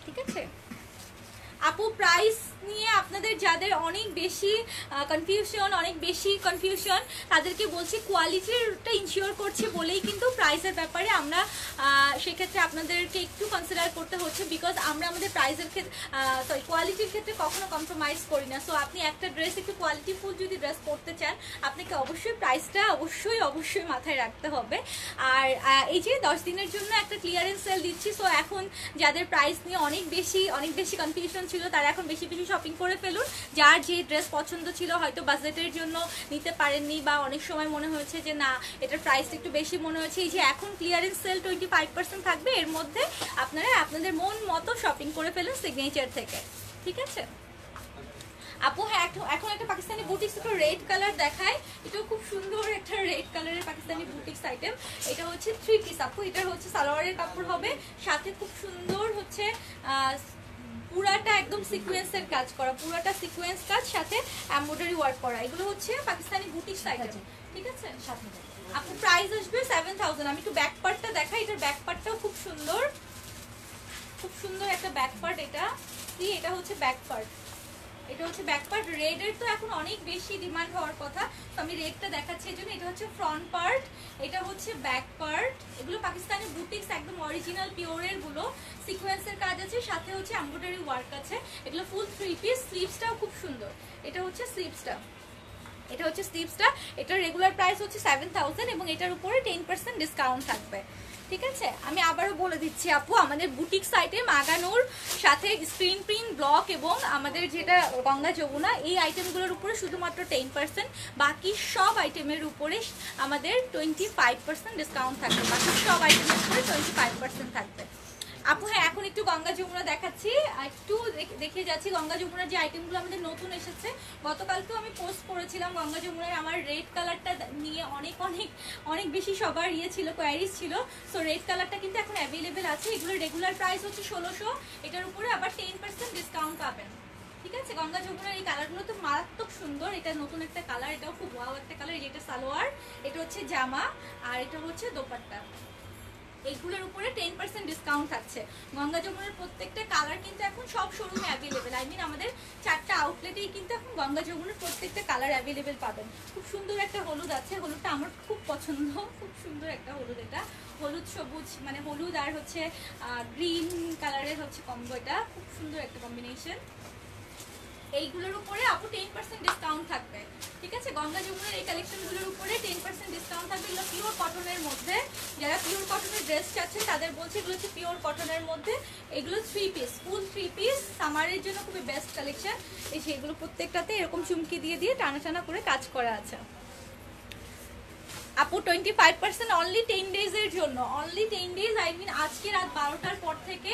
ঠিক আছে। আপু প্রাইস নিয়ে আপনাদের যাদের অনেক বেশি কনফিউশন তাদেরকে বলছি, কোয়ালিটিটা ইনশিওর করছি বলেই কিন্তু প্রাইসের ব্যাপারে আমরা সেক্ষেত্রে আপনাদেরকে একটু কনসিডার করতে হচ্ছে, বিকজ আমরা আমাদের প্রাইসের ক্ষেত্রে কোয়ালিটির ক্ষেত্রে কখনো কম্প্রোমাইজ করি না। সো আপনি একটা ড্রেস একটু কোয়ালিটিফুল যদি ড্রেস পরতে চান, আপনাকে অবশ্যই প্রাইসটা অবশ্যই মাথায় রাখতে হবে। আর এই যে 10 দিনের জন্য একটা ক্লিয়ারেন্স সেল দিচ্ছি, সো এখন যাদের প্রাইস নিয়ে অনেক বেশি কনফিউশন ছিল, তারা এখন বেশি শপিং করে ফেলুন। যার যে ড্রেস পছন্দ ছিল, হয়তো বাজেটের জন্য নিতে পারেননি, বা অনেক সময় মনে হয়েছে যে না এটার প্রাইস একটু বেশি মনে হয়েছে, এই যে এখন ক্লিয়ারেন্স সেল 25% থাকবে, এর মধ্যে আপনারা আপনাদের মন মতো শপিং করে ফেলুন সিগনেচার থেকে, ঠিক আছে। আপু হ্যাঁ, এখন একটা পাকিস্তানি বুটিক্স, একটা রেড কালার দেখায়, এটাও খুব সুন্দর একটা রেড কালারের পাকিস্তানি বুটিক্স আইটেম। এটা হচ্ছে 3 পিস আপু, এটা হচ্ছে সালোয়ারের কাপড় হবে, সাথে খুব সুন্দর হচ্ছে পুরাটা একদম সিকোয়েন্সের কাজ করা, পুরাটা সিকোয়েন্স কাজ, সাথে এমব্রয়ডারি ওয়ার্ক করা। এগুলো হচ্ছে পাকিস্তানি বুটিক্স আইটেম, ঠিক আছে। আপু প্রাইস আসবে 7000। আমি একটু ব্যাক পার্টটা দেখাই, এটার ব্যাক পার্টটাও খুব সুন্দর একটা ব্যাক পার্ট। এটা হচ্ছে ব্যাক পার্ট, রেডের তো এখন অনেক বেশি ডিমান্ড হওয়ার কথা, তো আমি রেডটা দেখাচ্ছি এই জন্য। এটা হচ্ছে ফ্রন্ট পার্ট, এটা হচ্ছে ব্যাক পার্ট। এগুলো পাকিস্তানি বুটিক্স একদম অরিজিনাল পিওরের গুলো, সিকোয়েন্সের কাজ আছে, সাথে হচ্ছে এমব্রয়ডারি ওয়ার্ক আছে। এগুলো ফুল 3 পিস, স্লিভসটাও খুব সুন্দর। এটা হচ্ছে স্লিভসটা, এটার রেগুলার প্রাইস হচ্ছে 7000 এবং এটার উপরে 10% ডিসকাউন্ট থাকবে, ঠিক আছে। আমি আবারও বলে দিচ্ছি আপু, আমাদের বুটিক্স আইটেম আগানুর, সাথে স্ক্রিন প্রিন্ট, ব্লক এবং আমাদের যেটা গঙ্গা যমুনা, এই আইটেমগুলোর উপরে শুধুমাত্র 10%, বাকি সব আইটেমের উপরে আমাদের 25% ডিসকাউন্ট থাকবে, বাকি সব আইটেমের উপরে 25% থাকবে। আপু হ্যাঁ, এখন একটু গঙ্গা যমুনা দেখাচ্ছি, একটু দেখিয়ে যাচ্ছি গঙ্গা যমুনার যে আইটেমগুলো আমাদের নতুন এসেছে। গতকালকেও আমি পোস্ট করেছিলাম গঙ্গা যমুনার, আমার রেড কালারটা নিয়ে অনেক বেশি সবার ছিল, কোয়ারিজ ছিল। সো রেড কালারটা কিন্তু এখন অ্যাভেলেবেল আছে। এগুলোর রেগুলার প্রাইস হচ্ছে 1600, এটার উপরে আবার 10% ডিসকাউন্ট পাবেন, ঠিক আছে। গঙ্গা যমুনার এই কালারগুলো তো মারাত্মক সুন্দর, এটা নতুন একটা কালার, এটাও খুব ওয়াও একটা কালার। এটা সালোয়ার, এটা হচ্ছে জামা, আর এটা হচ্ছে দোপাট্টা। এইগুলোর উপরে 10% ডিসকাউন্ট থাকছে। গঙ্গা যমুনার প্রত্যেকটা কালার কিন্তু এখন সব শোরুমে অ্যাভেলেবেল, আমাদের 4টা আউটলেটেই কিন্তু এখন গঙ্গা যমুনার প্রত্যেকটা কালার অ্যাভেলেবেল পাবেন। খুব সুন্দর একটা হলুদ আছে, হলুদটা আমার খুব পছন্দ, খুব সুন্দর একটা হলুদ। এটা হলুদ সবুজ, মানে হলুদ আর হচ্ছে গ্রিন কালারের হচ্ছে কম্বো, এটা খুব সুন্দর একটা কম্বিনেশন। এইগুলোর উপরে আপু 10% ডিসকাউন্ট থাকবে, ঠিক আছে। গঙ্গা যমুনার এই কালেকশনগুলোর উপরে 10% ডিসকাউন্ট থাকবে। এগুলো পিওর কটনের মধ্যে, যারা পিওর কটনের ড্রেস চাচ্ছেন তাদের বলছে এগুলো হচ্ছে পিওর কটনের মধ্যে। এগুলো 3 পিস, ফুল 3 পিস, সামারের জন্য খুবই বেস্ট কালেকশন। এই সেগুলো প্রত্যেকটাতে এরকম চুমকি দিয়ে টানা করে কাজ করা আছে। আপু 25% অনলি 10 ডেজের জন্য, অনলি 10 ডেজ, আজকে রাত 12টার পর থেকে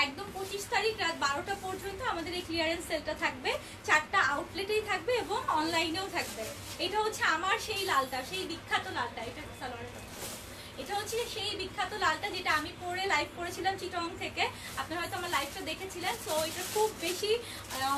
একদম 25 তারিখ রাত 12টা পর্যন্ত আমাদের এই ক্লিয়ারেন্স সেলটা থাকবে। 4টা আউটলেটেই থাকবে এবং অনলাইনেও থাকবে। এটা হচ্ছে আমার সেই লালটা, সেই বিখ্যাত লালটা, এটা সালোয়ারের, এটা হচ্ছে সেই বিখ্যাত লালটা যেটা আমি পরে লাইভ করেছিলাম চিটং থেকে, আপনারা হয়তো আমার লাইভটা দেখেছিলেন। সো এটা খুব বেশি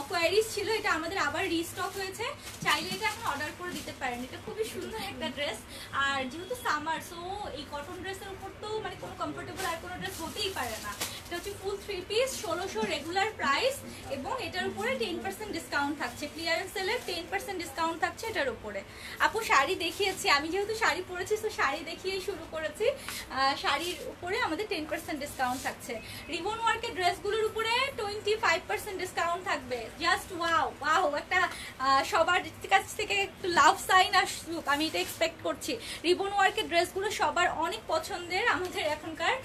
কোয়ারিজ ছিল, এটা আমাদের আবার রিস্টক হয়েছে, চাইলে এটা এখন অর্ডার করে দিতে পারেন। এটা খুবই সুন্দর একটা ড্রেস, আর যেহেতু সামার সো এই কটন ড্রেসের উপর তো মানে কোনো কমফোর্টেবল আর কোনো ড্রেস হতেই পারে না। এটা হচ্ছে ফুল 3 পিস, 1600 রেগুলার প্রাইস, এবং এটার উপরে 10% ডিসকাউন্ট থাকছে, ক্লিয়ারেন্স সেলের 10% ডিসকাউন্ট থাকছে এটার উপরে। আপু শাড়ি দেখিয়েছি, আমি যেহেতু শাড়ি পরেছি তো শাড়ি দেখিয়েই শুরু করেছি। শাড়ির উপরে আমাদের 10% ডিসকাউন্ট থাকছে। রিবন ওয়ার্কের ড্রেসগুলোর উপরে 25% ডিসকাউন্ট থাকবে। জাস্ট ওয়াও ওয়াও, একটা সবার কাছ থেকে একটু লাভ সাইন আসুক, আমি এটা এক্সপেক্ট করছি। রিবন ওয়ার্কের ড্রেসগুলো সবার অনেক পছন্দের, আমাদের এখনকার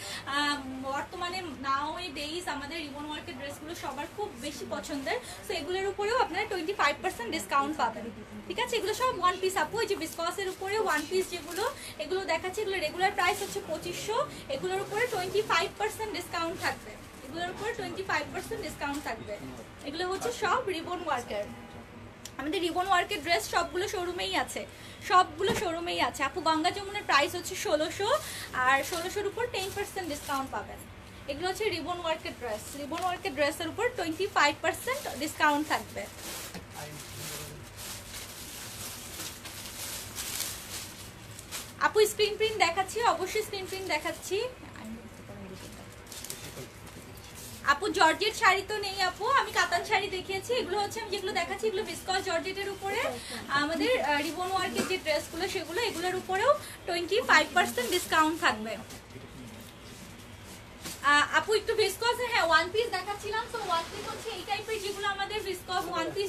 বর্তমানে নাও এই ডেইজ আমাদের রিবন ওয়ার্কের ড্রেসগুলো সবার খুব বেশি পছন্দের। সো এগুলোর উপরেও আপনারা 25% ডিসকাউন্ট পাবেন, ঠিক আছে? এগুলো সব ওয়ান পিস আপু, এই যে বিসকসের উপরে ওয়ান পিস যেগুলো এগুলো দেখাচ্ছি, এগুলো রেগুলার প্রাইস হচ্ছে 2500, এগুলোর উপরে 25% ডিসকাউন্ট থাকবে, এগুলোর উপরে 25% ডিসকাউন্ট থাকবে। এগুলো হচ্ছে সব রিবন ওয়ার্কের, আমাদের রিবন ওয়ার্কের ড্রেস সবগুলো শোরুমেই আছে, সবগুলো শোরুমেই আছে। আপু গঙ্গা যমুনের প্রাইস হচ্ছে 1600, আর 1600-র উপর 10% ডিসকাউন্ট পাবেন। এগুলো হচ্ছে রিবন ওয়ার্কের ড্রেস, রিবন ওয়ার্কের ড্রেসের উপর 25% ডিসকাউন্ট থাকবে। আপু স্ক্রিন প্রিন্ট দেখাচ্ছি, অবশ্যই স্ক্রিন প্রিন্ট দেখাচ্ছি। আপু জর্জেট শাড়ি তো নেই আপু, আমি কাতান শাড়ি দেখিয়েছি। এগুলো হচ্ছে আমি যেগুলো দেখাচ্ছি এগুলো বিসকস জর্জেটের উপরে আমাদের রিবন ওয়ার্কের যে ড্রেসগুলো সেগুলো, এগুলোর উপরেও 25% ডিসকাউন্ট থাকবে। আপু একটু ভিসকস, হ্যাঁ ওয়ান পিস দেখাচ্ছিলাম। তো ওয়ান পিস হচ্ছে এই টাইপের যেগুলো আমাদের ভিসকস ওয়ান পিস,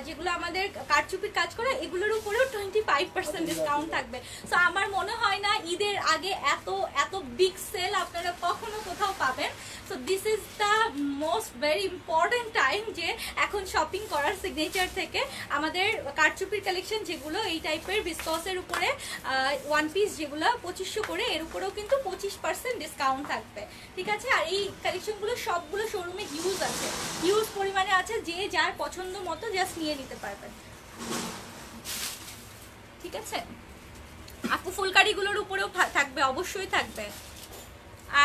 যেগুলো আমাদের কারচুপির কাজ করে, এগুলোর উপরেও 25% ডিসকাউন্ট থাকবে। সো আমার মনে হয় না ঈদের আগে এত বিগ সেল আপনারা কখনো কোথাও পাবেন। So this is the most very important time যে এখন শপিং করার সিগনেচার থেকে আমাদের কারচুপির কালেকশন যেগুলো এই টাইপের ভিসকসের উপরে ওয়ান পিস যেগুলো 2500 করে, এর উপরেও কিন্তু 25% ডিসকাউন্ট থাকবে, ঠিক আছে? আর এই কালেকশনগুলো সবগুলো শোরুমে হিউজ আছে, হিউজ পরিমাণে আছে, যে যার পছন্দ মতো জাস্ট নিয়ে নিতে পারবেন, ঠিক আছে? আপু ফুলকারিগুলোর উপরেও থাকবে, অবশ্যই থাকবে।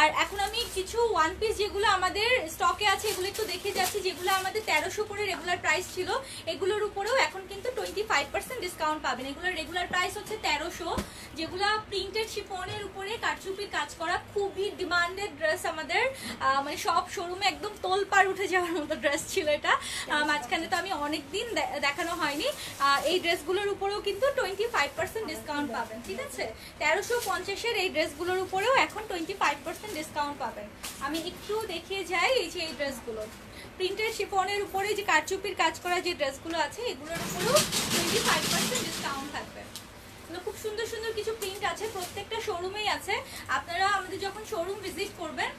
আর এখন আমি কিছু ওয়ান পিস যেগুলো আমাদের স্টকে আছে এগুলো একটু দেখে যাচ্ছি, যেগুলো আমাদের 1300 করে রেগুলার প্রাইস ছিল, এগুলোর উপরেও এখন কিন্তু 25% ডিসকাউন্ট পাবেন। এগুলোর রেগুলার প্রাইস হচ্ছে 1300, যেগুলো প্রিন্টেড শিফনের উপরে কারচুপির কাজ করা, খুবই ডিমান্ডেড ড্রেস আমাদের, মানে সব শোরুমে একদম তোলপাড় উঠে যাওয়ার মতো ড্রেস ছিল এটা। মাঝখানে তো আমি অনেকদিন দেখানো হয়নি। এই ড্রেসগুলোর উপরেও কিন্তু 25% ডিসকাউন্ট পাবেন, ঠিক আছে? 1350-এর এই ড্রেসগুলোর উপরেও এখন 25% ডিসকাউন্ট পাবেন। আমি একটু দেখিয়ে যাই, এই যে এই ড্রেসগুলো প্রিন্টেড শিফনের উপরে যে কারচুপির কাজ করা যে ড্রেসগুলো আছে এগুলোর উপরেও 25% ডিসকাউন্ট থাকবে। খুব সুন্দর সুন্দর কিছু প্রিন্ট আছে, প্রত্যেকটা শোরুমেই আছে। আপনারা আমাদের যখন শোরুম ভিজিট করবেন,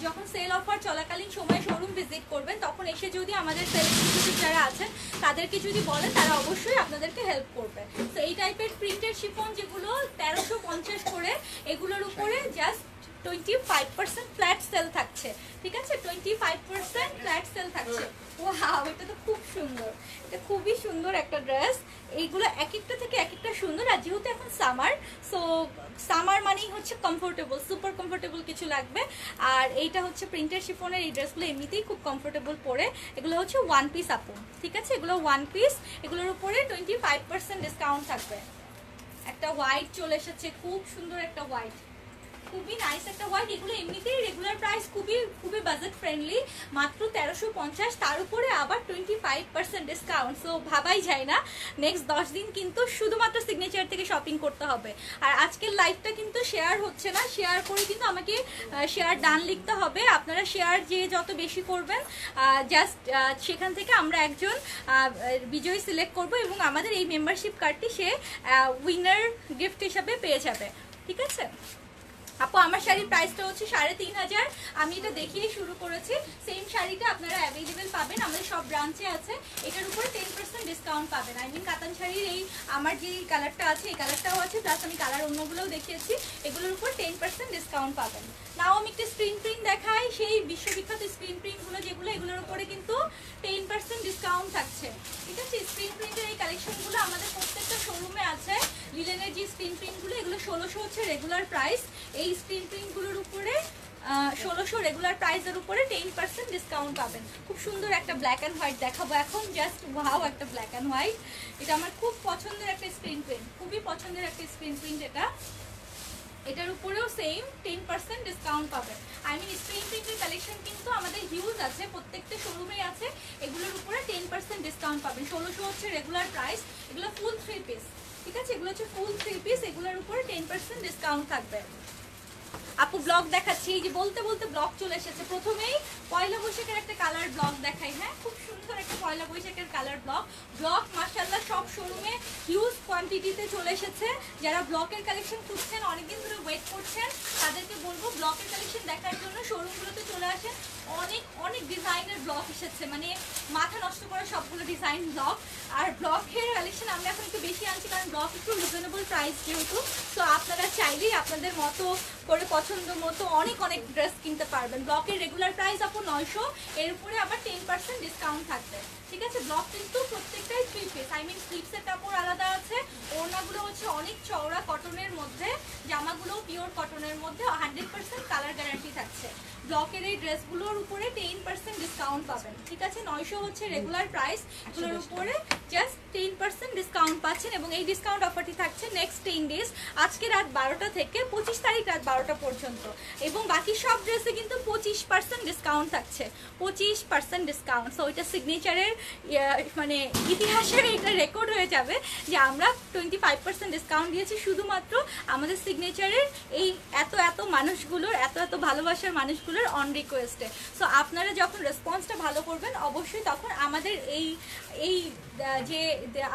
যখন সেল অফার চলাকালীন সময় শোরুম ভিজিট করবেন, তখন এসে যদি আমাদের সেল এক্সিকিউটিভ যারা আছেন তাদেরকে যদি বলেন, তারা অবশ্যই আপনাদেরকে হেল্প করবে। তো এই টাইপের প্রিন্টেড শিফন যেগুলো 1350 করে, এগুলোর উপরে জাস্ট 25% ফ্ল্যাট সেল থাকছে, ঠিক আছে? 25% ফ্ল্যাট সেল থাকছে। ওয়াও, এটা তো খুব সুন্দর, এটা খুবই সুন্দর একটা ড্রেস। এইগুলো এক একটা থেকে এক একটা সুন্দর, আর যেহেতু এখন সামার, সো সামার মানেই হচ্ছে কমফোর্টেবল, সুপার কমফোর্টেবল কিছু লাগবে। আর এইটা হচ্ছে প্রিন্টেড শিফনের এই ড্রেসগুলো এমনিতেই খুব কমফোর্টেবল পরে। এগুলো হচ্ছে ওয়ান পিস আপু, ঠিক আছে? এগুলো ওয়ান পিস, এগুলোর উপরে 25% ডিসকাউন্ট থাকবে। একটা হোয়াইট চলে এসেছে, খুব সুন্দর একটা হোয়াইট, খুবই নাইস একটা হোয়াইট। এগুলো এমনিতেই রেগুলার প্রাইস খুবই বাজেট ফ্রেন্ডলি, মাত্র 1350, তার উপরে আবার 25% ডিসকাউন্ট। সো ভাবাই যায় না, নেক্সট 10 দিন কিন্তু শুধুমাত্র সিগনেচার থেকে শপিং করতে হবে। আর আজকের লাইভটা কিন্তু শেয়ার হচ্ছে না, শেয়ার করে কিন্তু আমাকে শেয়ার ডান লিখতে হবে। আপনারা শেয়ার যে যত বেশি করবেন, জাস্ট সেখান থেকে আমরা একজন বিজয়ী সিলেক্ট করব, এবং আমাদের এই মেম্বারশিপ কার্ডটি সে উইনার গিফট হিসাবে পেয়ে যাবে, ঠিক আছে? আপু আমার শাড়ির প্রাইসটা হচ্ছে 3500, আমি এটা দেখিয়ে শুরু করেছি। সেম শাড়িটা আপনারা অ্যাভেলেবেল পাবেন, আমাদের সব ব্রাঞ্চে আছে। এটার উপরে 10% ডিসকাউন্ট পাবেন। আই মিন কাতান শাড়ির এই আমার যে কালারটা আছে এই কালারটাও আছে, প্লাস আমি কালার অন্যগুলোও দেখিয়েছি, এগুলোর উপর 10% ডিসকাউন্ট পাবেন। নাও আমি একটা স্ক্রিন প্রিন্ট দেখাই, সেই বিশ্ববিখ্যাত স্ক্রিন প্রিন্টগুলো যেগুলো, এগুলো এগুলোর উপরে কিন্তু 10% ডিসকাউন্ট থাকছে। ঠিক আছে, স্ক্রিন প্রিন্টের এই কালেকশনগুলো আমাদের প্রত্যেকটা শোরুমে আছে। লিলেনের যে স্ক্রিন প্রিন্টগুলো এগুলো 1600 হচ্ছে রেগুলার প্রাইস। এই স্ক্রিন প্রিন্টগুলোর উপরে 1600 রেগুলার প্রাইসের উপরে 10% ডিসকাউন্ট পাবেন। খুব সুন্দর একটা ব্ল্যাক অ্যান্ড হোয়াইট দেখাবো এখন, জাস্ট ওয়াও একটা ব্ল্যাক অ্যান্ড হোয়াইট। এটা আমার খুব পছন্দের একটা স্ক্রিন প্রিন্ট, খুবই পছন্দের একটা স্ক্রিন প্রিন্ট এটা। এটার উপরেও সেম 10% ডিসকাউন্ট পাবেন। আই মিন স্ক্রিন প্রিন্টের কালেকশন কিন্তু আমাদের হিউজ আছে, প্রত্যেকটা শোরুমেই আছে। এগুলোর উপরে 10% ডিসকাউন্ট পাবেন। 1600 হচ্ছে রেগুলার প্রাইস। এগুলো ফুল 3 পিস। ঠিক আছে, এগুলো হচ্ছে ফুল 3 পিস। এগুলোর উপরে 10% ডিসকাউন্ট থাকবে। আপু ব্লগ দেখাচ্ছি, এই যে বলতে বলতে ব্লগ চলে এসেছে। প্রথমেই পয়লা বৈশাখের একটা কালার ব্লগ দেখাই। হ্যাঁ, খুব সুন্দর একটা পয়লা বৈশাখের কালার ব্লগ মাশাআল্লাহ সব শোরুমে হিউজ কোয়ান্টিটিতে চলে এসেছে। যারা ব্লকের কালেকশন খুঁজছেন, অনেকদিন ধরে ওয়েট করছেন, তাদেরকে বলবো ব্লকের কালেকশন দেখার জন্য শোরুমগুলোতে চলে আসেন। অনেক অনেক ডিজাইনের ব্লক এসেছে, মানে মাথা নষ্ট করা সবগুলো ডিজাইন ব্লক। আর ব্লকের কালেকশন আমি এখন একটু বেশি আনছি, কারণ ব্লক একটু রিজনেবল প্রাইস যেহেতু। তো আপনারা চাইলেই আপনাদের মতো করে পছন্দ মতো অনেক অনেক ড্রেস কিনতে পারবেন। ব্লকের রেগুলার প্রাইস আপু 900, এর উপরে আবার 10% ডিসকাউন্ট থাকবে। ঠিক আছে, ব্লক কিন্তু প্রত্যেকটাই 3 পিস। আই মিন স্লিপসের কাপড় আলাদা আছে, ওড়নাগুলো হচ্ছে অনেক চওড়া কটনের মধ্যে, জামাগুলো পিওর কটনের মধ্যে, 100% কালার গ্যারান্টি থাকছে। ব্লকের এই ড্রেসগুলোর উপরে 10% ডিসকাউন্ট পাবেন। ঠিক আছে, 900 হচ্ছে রেগুলার প্রাইস, এগুলোর উপরে জাস্ট 10% ডিসকাউন্ট পাচ্ছেন। এবং এই ডিসকাউন্ট অফারটি থাকছে নেক্সট 10 ডেজ, আজকে রাত 12টা থেকে 25 তারিখ রাত 12টা পর্যন্ত। এবং বাকি সব ড্রেসে কিন্তু 25% ডিসকাউন্ট থাকছে, 25% ডিসকাউন্ট। সো এটা সিগনেচারের মানে ইতিহাসের এটা রেকর্ড হয়ে যাবে যে আমরা 25% ডিসকাউন্ট দিয়েছি শুধুমাত্র আমাদের সিগনেচারের এই এত এত মানুষগুলোর, এত এত ভালোবাসার মানুষগুলোর অন রিকোয়েস্টে। সো আপনারা যখন রেসপন্সটা ভালো করবেন, অবশ্যই তখন আমাদের এই যে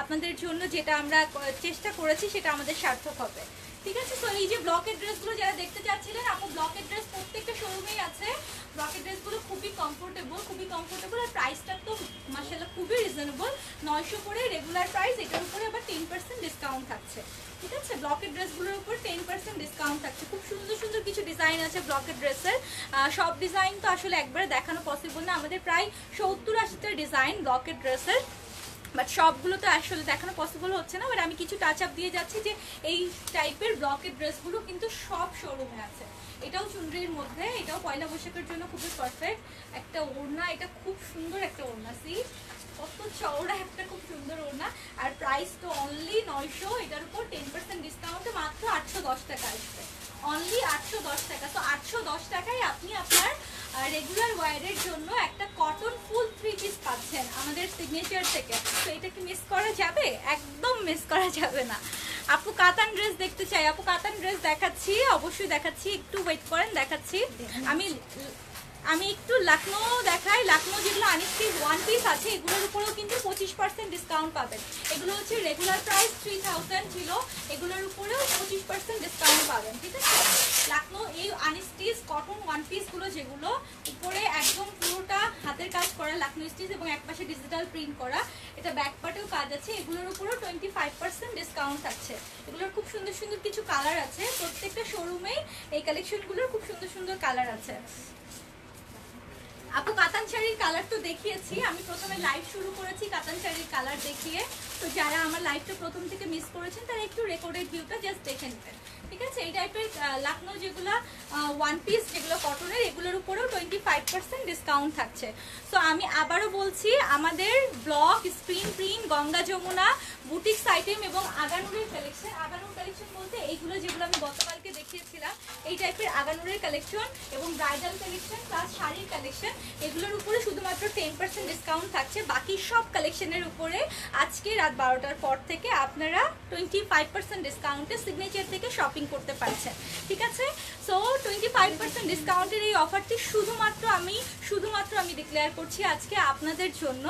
আপনাদের জন্য যেটা আমরা চেষ্টা করেছি সেটা আমাদের সার্থক হবে। ঠিক আছে, তো এই যে ব্লকের ড্রেসগুলো যারা দেখতে চাচ্ছিলেন, আপু ব্লকের ড্রেস প্রত্যেকটা শোরুমেই আছে। ব্লকের ড্রেসগুলো খুবই কমফোর্টেবল আর প্রাইসটা তো মাশাআল্লাহ খুবই রিজনেবল, 900 করে রেগুলার প্রাইস। এটার উপরে আবার 10% ডিসকাউন্ট থাকছে। ঠিক আছে, ব্লকের ড্রেসগুলোর উপর 10% ডিসকাউন্ট থাকছে। খুব সুন্দর সুন্দর কিছু ডিজাইন আছে ব্লকের ড্রেসের। সব ডিজাইন তো আসলে একবারে দেখানো পসিবল না, আমাদের প্রায় 70-80টা ডিজাইন ব্লকের ড্রেসের, বাট সবগুলো তো আসলে দেখানো পসিবল হচ্ছে না। বাট আমি কিছু টাচ আপ দিয়ে যাচ্ছি যে এই টাইপের ব্লকের ড্রেসগুলো কিন্তু সব শোরুমে আছে। এটাও চুনরির মধ্যে, এটাও পয়লা বৈশাখের জন্য খুবই পারফেক্ট একটা ওড়না। এটা খুব সুন্দর একটা ওড়না, সি কত চওড়া একটা খুব সুন্দর ওড়না। আর প্রাইস তো অনলি 900, এটার উপর 10% ডিসকাউন্টে মাত্র 810 টাকা আসবে, অনলি 810 টাকা। তো 810 টাকায় আপনি আপনার রেগুলার ওয়্যারের জন্য একটা কটন ফুল 3 পিস পাচ্ছেন আমাদের সিগনেচার থেকে। তো এটা কি মিস করা যাবে? একদম মিস করা যাবে না। আপু কাতান ড্রেস দেখতে চাই, আপু কাতান ড্রেস দেখাচ্ছি, অবশ্যই দেখাচ্ছি, একটু ওয়েট করেন, দেখাচ্ছি। আমি একটু লখনৌ দেখাই। লখনৌ যেগুলো আনিস্টি 1 পিস আছে, এগুলোর উপরেও কিন্তু 25% ডিসকাউন্ট পাবেন। এগুলো হচ্ছে রেগুলার প্রাইস 3000 ছিল, এগুলোর উপরেও 25% ডিসকাউন্ট পাবেন। ঠিক আছে, লখনৌ এই আনিস্টিজ কটন 1 পিসগুলো, যেগুলো উপরে একদম পুরোটা হাতের কাজ করা লখনৌ স্টিচ এবং একপাশে ডিজিটাল প্রিন্ট করা, এটা ব্যাক পার্টেও কাজ আছে, এগুলোর উপরেও 25% ডিসকাউন্ট থাকছে। এগুলোর খুব সুন্দর সুন্দর কিছু কালার আছে, প্রত্যেকটা শোরুমেই এই কালেকশনগুলোর খুব সুন্দর সুন্দর কালার আছে। আপু কাতান শাড়ির কালার তো দেখিয়েছি, আমি প্রথমে লাইভ শুরু করেছি কাতান শাড়ির কালার দেখিয়ে। তো যারা আমার লাইভটা প্রথম থেকে মিস করেছেন তারা একটু রেকর্ডেড ভিউটা জাস্ট দেখে নেবেন। ঠিক আছে, এই টাইপের লখনৌ যেগুলো 1 পিস যেগুলো কটনের, এগুলোর উপরেও 25% ডিসকাউন্ট থাকছে। সো আমি আবারও বলছি, আমাদের block, screen print, Ganga Yamuna, boutiques item এবং আগানুরের কালেকশন। আগানুর কালেকশন বলতে এইগুলো যেগুলো আমি গতকালকে দেখিয়েছিলাম, এই টাইপের আগানুরের কালেকশন এবং ব্রাইডাল কালেকশন প্লাস শাড়ির কালেকশন, এগুলোর উপরে শুধুমাত্র 10% ডিসকাউন্ট থাকছে। বাকি সব কালেকশনের উপরে আজকে রাত 12টার পর থেকে আপনারা 25% ডিসকাউন্টে সিগনেচার থেকে শপিং করতে পারছেন। ঠিক আছে, সো 25% ডিসকাউন্টের এই অফারটি শুধুমাত্র আমি ডিক্লেয়ার করছি আজকে আপনাদের জন্য।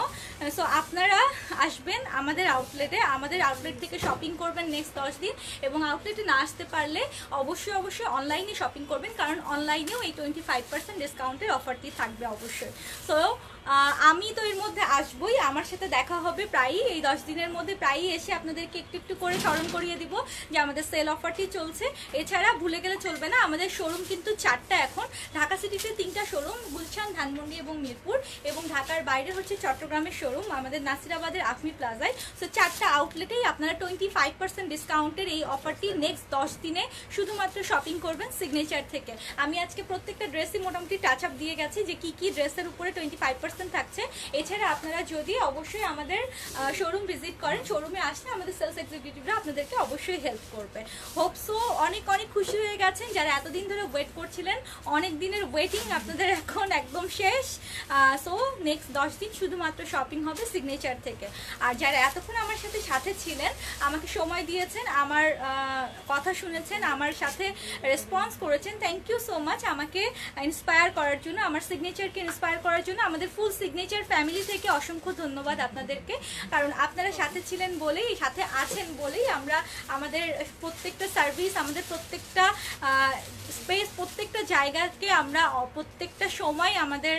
সো আপনারা আসবেন আমাদের আউটলেটে, আমাদের আউটলেট থেকে শপিং করবেন নেক্সট 10 দিন, এবং আউটলেটে না আসতে পারলে অবশ্যই অনলাইনে শপিং করবেন, কারণ অনলাইনেও এই 25% ডিসকাউন্টের অফারটি থাকবে অবশ্যই। সো আমি তো এর মধ্যে আসবই, আমার সাথে দেখা হবে প্রায়ই, এই 10 দিনের মধ্যে প্রায়ই এসে আপনাদেরকে একটু একটু করে স্মরণ করিয়ে দিব যে আমাদের সেল অফারটি চলছে। এছাড়া ভুলে গেলে চলবে না, আমাদের শোরুম কিন্তু 4টা এখন, ঢাকা সিটিতে 3টা শোরুম, গুলশান, ধানমন্ডি এবং মিরপুর, এবং ঢাকার বাইরে হচ্ছে চট্টগ্রামের শোরুম আমাদের নাসিরাবাদের আফমি প্লাজায়। সো 4টা আউটলেটেই আপনারা 25% ডিসকাউন্টের এই অফারটি নেক্সট 10 দিনে শুধুমাত্র শপিং করবেন সিগনেচার থেকে। আমি আজকে প্রত্যেকটা ড্রেসই মোটামুটি টাচ আপ দিয়ে গেছি যে কি কি ড্রেসের উপরে 25% থাকছে। এছাড়া আপনারা যদি অবশ্যই আমাদের শোরুম ভিজিট করেন, শোরুমে আসলে আমাদের সেলস এক্সিকিউটিভরা আপনাদেরকে অবশ্যই হেল্প করবে। হোপ সো অনেক অনেক খুশি হয়ে গেছেন যারা এতদিন ধরে ওয়েট করছিলেন, অনেক দিনের ওয়েটিং আপনাদের এখন একদম শেষ। সো নেক্সট 10 দিন শুধুমাত্র শপিং হবে সিগনেচার থেকে। আর যারা এতক্ষণ আমার সাথে ছিলেন, আমাকে সময় দিয়েছেন, আমার কথা শুনেছেন, আমার সাথে রেসপন্স করেছেন, থ্যাংক ইউ সো মাচ আমাকে ইন্সপায়ার করার জন্য, আমার সিগনেচারকে ইন্সপায়ার করার জন্য। আমাদের ফুল সিগনেচার ফ্যামিলি থেকে অসংখ্য ধন্যবাদ আপনাদেরকে, কারণ আপনারা সাথে ছিলেন বলেই, সাথে আছেন বলেই আমরা আমাদের প্রত্যেকটা সার্ভিস, আমাদের প্রত্যেকটা স্পেস, প্রত্যেকটা জায়গাকে আমরা প্রত্যেকটা সময় আমাদের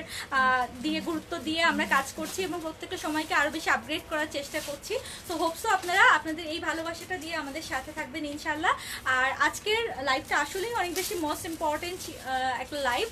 দিয়ে গুরুত্ব দিয়ে আমরা কাজ করছি এবং প্রত্যেকটা সময়কে আরও বেশি আপগ্রেড করার চেষ্টা করছি। সো হোপসো আপনারা আপনাদের এই ভালোবাসাটা দিয়ে আমাদের সাথে থাকবেন ইনশাল্লাহ। আর আজকের লাইভটা আসলেই অনেক বেশি মোস্ট ইম্পর্টেন্ট একটা লাইভ,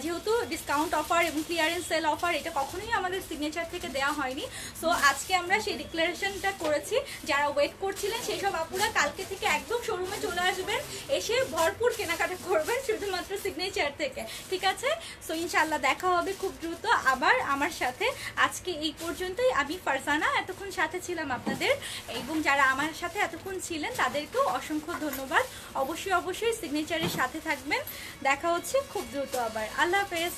যেহেতু ডিসকাউন্ট অফার এবং ক্লিয়ারেন্স সেল অফার এটা কখনোই আমাদের সিগনেচার থেকে দেওয়া হয়নি। সো আজকে আমরা সেই ডিক্লারেশনটা করেছি। যারা ওয়েট করছিলেন সেই সব আপুরা কালকে থেকে একদম শোরুমে চলে আসবেন, এসে ভরপুর কেনাকাটা করবেন শুধুমাত্র সিগনেচার থেকে, ঠিক আছে? সো ইনশাল্লাহ দেখা হবে খুব দ্রুত আবার আমার সাথে। আজকে এই পর্যন্তই। আমি ফারজানা, এতক্ষণ সাথে ছিলাম আপনাদের, এবং যারা আমার সাথে এতক্ষণ ছিলেন তাদেরকেও অসংখ্য ধন্যবাদ। অবশ্যই অবশ্যই সিগনেচারের সাথে থাকবেন। দেখা হচ্ছে খুব দ্রুত আবার। আল্লাহ হাফেজ।